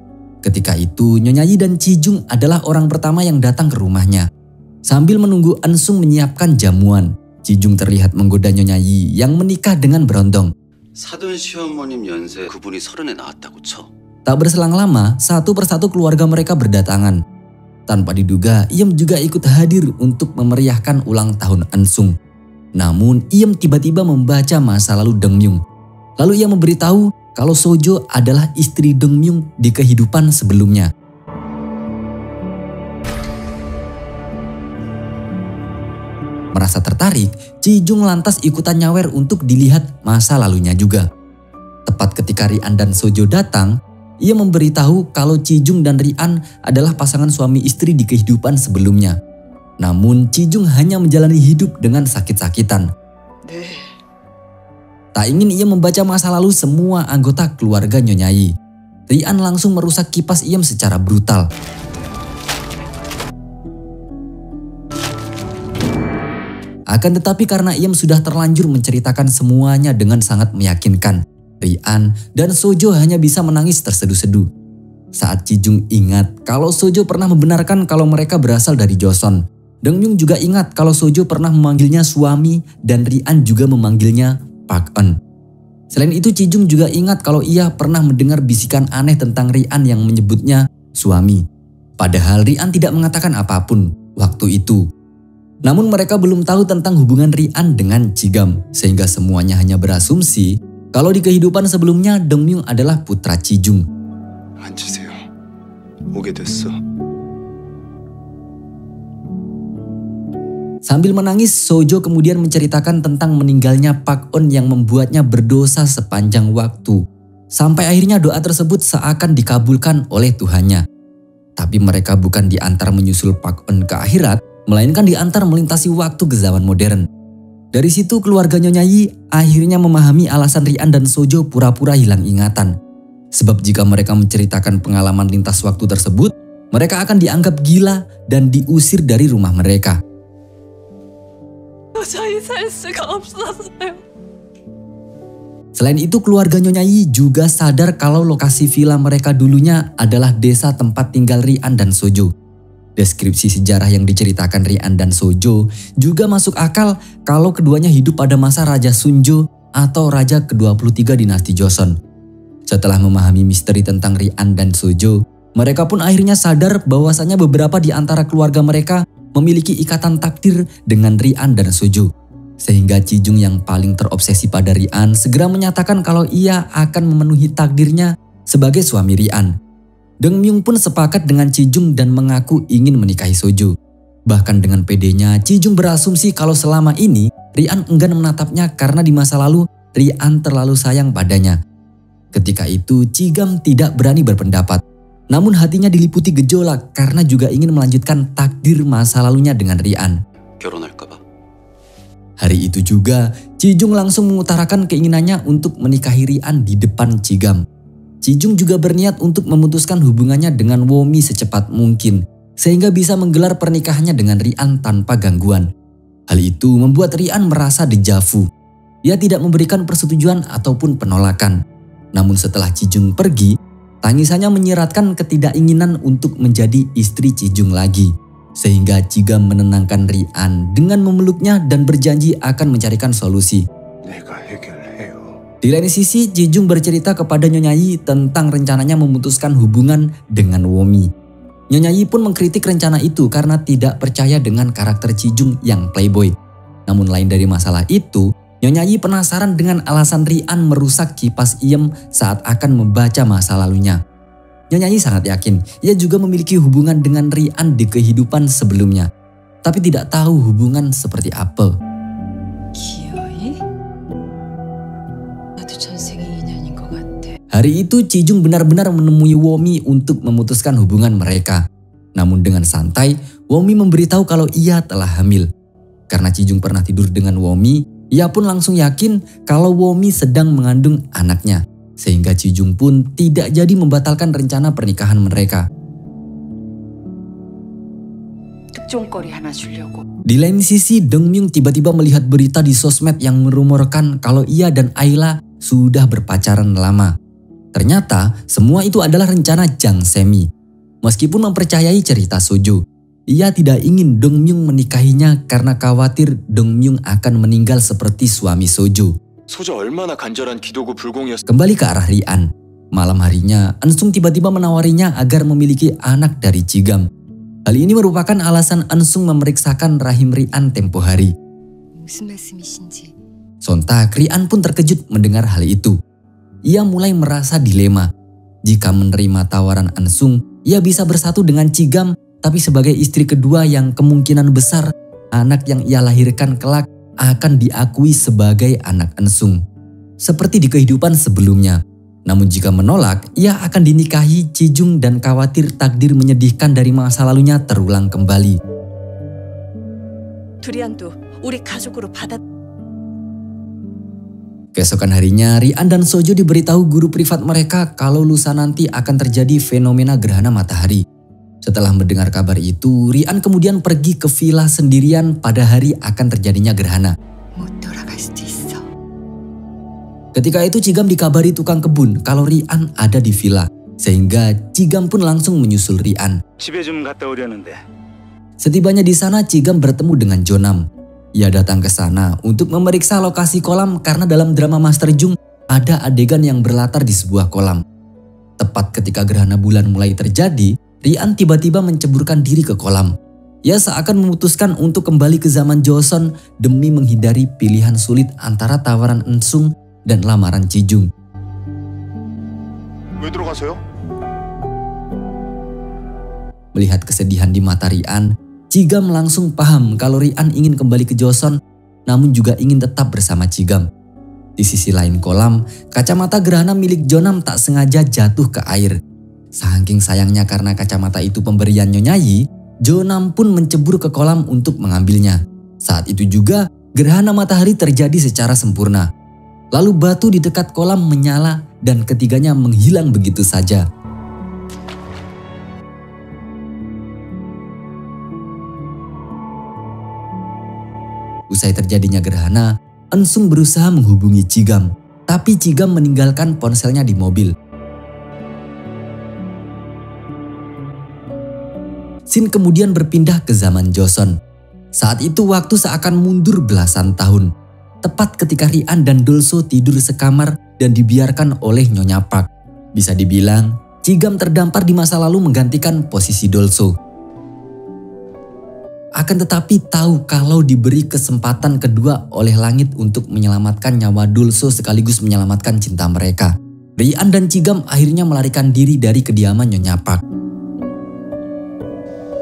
Ketika itu, Nyonya Yi dan Chijung adalah orang pertama yang datang ke rumahnya. Sambil menunggu Ensung menyiapkan jamuan, Chijung terlihat menggoda Nyonya Yi yang menikah dengan berondong. 사돈 시어머님 연세 그분이 30에 나왔다고 쳐. Tak berselang lama, satu persatu keluarga mereka berdatangan. Tanpa diduga, Iem juga ikut hadir untuk memeriahkan ulang tahun Ensung. Namun, Iem tiba-tiba membaca masa lalu Dengmyung. Lalu ia memberitahu kalau Sojo adalah istri Dengmyung di kehidupan sebelumnya. Merasa tertarik, Chijung lantas ikutan nyawer untuk dilihat masa lalunya juga. Tepat ketika Rian dan Sojo datang, ia memberitahu kalau Chijung dan Rian adalah pasangan suami istri di kehidupan sebelumnya. Namun Chijung hanya menjalani hidup dengan sakit-sakitan. Tak ingin ia membaca masa lalu semua anggota keluarga Nyonya Yi. Rian langsung merusak kipas Iem secara brutal. Akan tetapi karena Iem sudah terlanjur menceritakan semuanya dengan sangat meyakinkan, Rian dan Sojo hanya bisa menangis terseduh-seduh. Saat Chijung ingat kalau Sojo pernah membenarkan kalau mereka berasal dari Joseon, Dengmyung juga ingat kalau Sojo pernah memanggilnya suami dan Rian juga memanggilnya Park Eun. Selain itu, Chijung juga ingat kalau ia pernah mendengar bisikan aneh tentang Rian yang menyebutnya suami. Padahal Rian tidak mengatakan apapun waktu itu. Namun mereka belum tahu tentang hubungan Rian dengan Jigam, sehingga semuanya hanya berasumsi kalau di kehidupan sebelumnya Dengmyung adalah putra Chijung. 앉으세요. 오게 됐어. Sambil menangis, Sojo kemudian menceritakan tentang meninggalnya Pak On yang membuatnya berdosa sepanjang waktu. Sampai akhirnya doa tersebut seakan dikabulkan oleh Tuhannya. Tapi mereka bukan diantar menyusul Pak On ke akhirat, melainkan diantar melintasi waktu ke zaman modern. Dari situ keluarga Nyonya Yi akhirnya memahami alasan Rian dan Sojo pura-pura hilang ingatan. Sebab jika mereka menceritakan pengalaman lintas waktu tersebut, mereka akan dianggap gila dan diusir dari rumah mereka. 도저히 살 수가 없었어요. Selain itu, keluarga Nyonya Yi juga sadar kalau lokasi villa mereka dulunya adalah desa tempat tinggal Rian dan Sojo. Deskripsi sejarah yang diceritakan Rian dan Sojo juga masuk akal kalau keduanya hidup pada masa Raja Sunjo atau Raja ke-23 dinasti Joseon. Setelah memahami misteri tentang Rian dan Sojo, mereka pun akhirnya sadar bahwasanya beberapa di antara keluarga mereka memiliki ikatan takdir dengan Rian dan Sojo. Sehingga Chijung yang paling terobsesi pada Rian segera menyatakan kalau ia akan memenuhi takdirnya sebagai suami Rian. Dongmyung pun sepakat dengan Chijung dan mengaku ingin menikahi Sojo. Bahkan dengan pedenya, Chijung berasumsi kalau selama ini Rian enggan menatapnya karena di masa lalu Rian terlalu sayang padanya. Ketika itu Chigam tidak berani berpendapat. Namun hatinya diliputi gejolak karena juga ingin melanjutkan takdir masa lalunya dengan Rian. 결혼할까봐. Hari itu juga, Chijung langsung mengutarakan keinginannya untuk menikahi Rian di depan Chigam. Chijung juga berniat untuk memutuskan hubungannya dengan Womi secepat mungkin, sehingga bisa menggelar pernikahannya dengan Rian tanpa gangguan. Hal itu membuat Rian merasa dejavu. Ia tidak memberikan persetujuan ataupun penolakan. Namun setelah Chijung pergi, tangisannya menyiratkan ketidakinginan untuk menjadi istri Chijung lagi. Sehingga Chigam menenangkan Rian dengan memeluknya dan berjanji akan mencarikan solusi. 내가 해결해요. Di lain sisi, Chijung bercerita kepada Nyonya Yi tentang rencananya memutuskan hubungan dengan Womi. Nyonya Yi pun mengkritik rencana itu karena tidak percaya dengan karakter Chijung yang playboy. Namun lain dari masalah itu, Nyonya Yi penasaran dengan alasan Rian merusak kipas iem saat akan membaca masa lalunya. Nyonya Yi sangat yakin ia juga memiliki hubungan dengan Rian di kehidupan sebelumnya, tapi tidak tahu hubungan seperti apa. 기어이? 나도 전생의 인연인 것 같아. Hari itu Chijung benar-benar menemui Womi untuk memutuskan hubungan mereka. Namun dengan santai, Womi memberitahu kalau ia telah hamil. Karena Chijung pernah tidur dengan Womi, ia pun langsung yakin kalau Womi sedang mengandung anaknya. Sehingga Chijung pun tidak jadi membatalkan rencana pernikahan mereka. 특종거리 하나 주려고. Di lain sisi, Dongmyung tiba-tiba melihat berita di sosmed yang merumorkan kalau ia dan Ayla sudah berpacaran lama. Ternyata semua itu adalah rencana Jang Semi. Meskipun mempercayai cerita Sojo, ia tidak ingin Dongmyung menikahinya karena khawatir Dongmyung akan meninggal seperti suami Sojo. 소저 얼마나 간절한 기도고 불공이었어. Kembali ke arah Rian. Malam harinya, Ansung tiba-tiba menawarinya agar memiliki anak dari Chigam. Hal ini merupakan alasan Ansung memeriksakan rahim Rian tempo hari. 무슨 말씀이신지. Sontak, Rian pun terkejut mendengar hal itu. Ia mulai merasa dilema. Jika menerima tawaran Ansung, ia bisa bersatu dengan Chigam, tapi sebagai istri kedua yang kemungkinan besar anak yang ia lahirkan kelak akan diakui sebagai anak Ansung. Seperti di kehidupan sebelumnya. Namun jika menolak, ia akan dinikahi Chijung dan khawatir takdir menyedihkan dari masa lalunya terulang kembali. 두리안도 우리 가족으로 받아. Keesokan harinya, Rian dan Sojo diberitahu guru privat mereka kalau lusa nanti akan terjadi fenomena gerhana matahari. Setelah mendengar kabar itu, Rian kemudian pergi ke villa sendirian pada hari akan terjadinya gerhana. 못 돌아갈 수도 있어. Ketika itu Chigam dikabari tukang kebun kalau Rian ada di villa, sehingga Chigam pun langsung menyusul Rian. 집에 좀 갔다 오려는데. Setibanya di sana, Chigam bertemu dengan Jonam. Ia datang ke sana untuk memeriksa lokasi kolam karena dalam drama Master Jung ada adegan yang berlatar di sebuah kolam. Tepat ketika gerhana bulan mulai terjadi, Rian tiba-tiba menceburkan diri ke kolam. Ia seakan memutuskan untuk kembali ke zaman Joseon demi menghindari pilihan sulit antara tawaran Ansung dan lamaran Chijung. 왜 들어가세요? Melihat kesedihan di mata Rian, Cigam langsung paham kalau Rian ingin kembali ke Joseon, namun juga ingin tetap bersama Cigam. Di sisi lain kolam, kacamata gerhana milik Jonam tak sengaja jatuh ke air. Saking sayangnya karena kacamata itu pemberian Nyonya Yi, Jonam pun mencebur ke kolam untuk mengambilnya. Saat itu juga gerhana matahari terjadi secara sempurna. Lalu batu di dekat kolam menyala dan ketiganya menghilang begitu saja. Usai terjadinya gerhana, Eun-sung berusaha menghubungi Cigam, tapi Cigam meninggalkan ponselnya di mobil. Scene kemudian berpindah ke zaman Joseon. Saat itu waktu seakan mundur belasan tahun. Tepat ketika Rian dan Dolso tidur sekamar dan dibiarkan oleh Nyonya Park. Bisa dibilang, Cigam terdampar di masa lalu menggantikan posisi Dolso. Akan tetapi tahu kalau diberi kesempatan kedua oleh langit untuk menyelamatkan nyawa Dolso sekaligus menyelamatkan cinta mereka, Rian dan Cigam akhirnya melarikan diri dari kediaman Nyonya Park.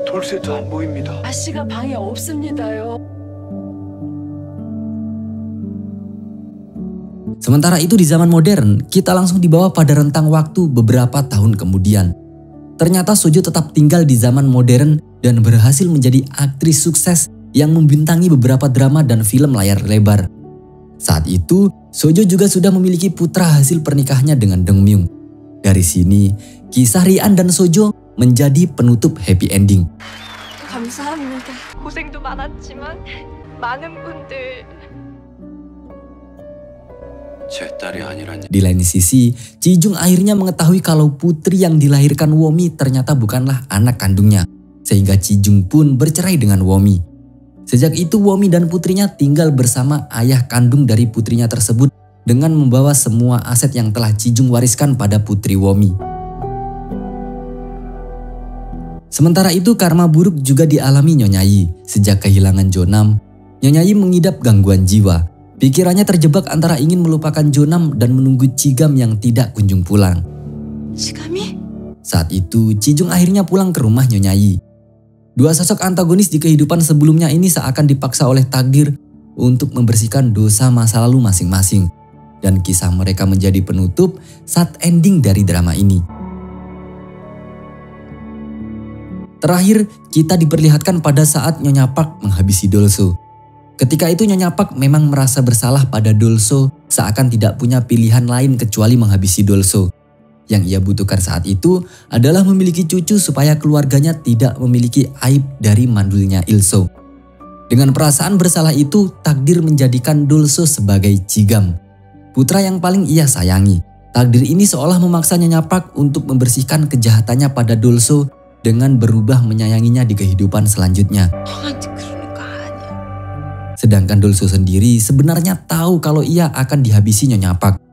돌쇠도 안 보입니다. 아씨가 방에 없습니다요. Sementara itu di zaman modern, kita langsung dibawa pada rentang waktu beberapa tahun kemudian. Ternyata Sojo tetap tinggal di zaman modern dan berhasil menjadi aktris sukses yang membintangi beberapa drama dan film layar lebar. Saat itu, Sojo juga sudah memiliki putra hasil pernikahannya dengan Dongmyung. Dari sini, kisah Rian dan Sojo menjadi penutup happy ending. 감사합니다. 고생도 많았지만 많은 분들 제 딸이 아니란. Di lain sisi, Jijung akhirnya mengetahui kalau putri yang dilahirkan Womi ternyata bukanlah anak kandungnya. Sehingga Jijung pun bercerai dengan Womi. Sejak itu Womi dan putrinya tinggal bersama ayah kandung dari putrinya tersebut dengan membawa semua aset yang telah Jijung wariskan pada putri Womi. Sementara itu karma buruk juga dialami Nyonya Yi. Sejak kehilangan Jonam, Nyonya Yi mengidap gangguan jiwa. Pikirannya terjebak antara ingin melupakan Jonam dan menunggu Cigam yang tidak kunjung pulang. 지감이? Saat itu, Jijung akhirnya pulang ke rumah Nyonya Yi. Dua sosok antagonis di kehidupan sebelumnya ini seakan dipaksa oleh takdir untuk membersihkan dosa masa lalu masing-masing. Dan kisah mereka menjadi penutup saat ending dari drama ini. Terakhir, kita diperlihatkan pada saat Nyonya Park menghabisi Dolso. Ketika itu Nyonya Park memang merasa bersalah pada Dolso seakan tidak punya pilihan lain kecuali menghabisi Dolso. Yang ia butuhkan saat itu adalah memiliki cucu supaya keluarganya tidak memiliki aib dari mandulnya Ilso. Dengan perasaan bersalah itu, takdir menjadikan Dolso sebagai Cigam, putra yang paling ia sayangi. Takdir ini seolah memaksa Nyonya Park untuk membersihkan kejahatannya pada Dolso dengan berubah menyayanginya di kehidupan selanjutnya. Sedangkan Dolso sendiri sebenarnya tahu kalau ia akan dihabisi Nyonya Park.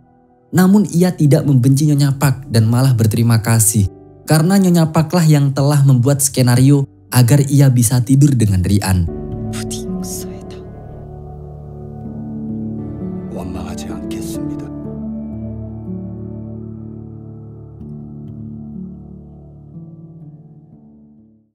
Namun ia tidak membenci Nyonya Park dan malah berterima kasih karena Nyonya Park lah yang telah membuat skenario agar ia bisa tidur dengan Rian. 원망하지 않겠습니다.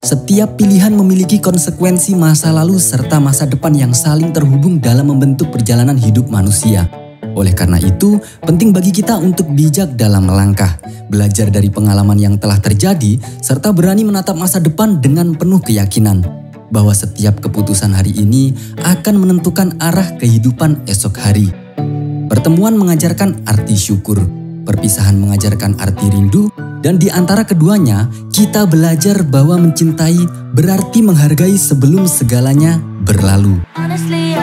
Setiap pilihan memiliki konsekuensi masa lalu serta masa depan yang saling terhubung dalam membentuk perjalanan hidup manusia. Oleh karena itu, penting bagi kita untuk bijak dalam melangkah, belajar dari pengalaman yang telah terjadi, serta berani menatap masa depan dengan penuh keyakinan bahwa setiap keputusan hari ini akan menentukan arah kehidupan esok hari. Pertemuan mengajarkan arti syukur, perpisahan mengajarkan arti rindu, dan di antara keduanya, kita belajar bahwa mencintai berarti menghargai sebelum segalanya berlalu. Honestly,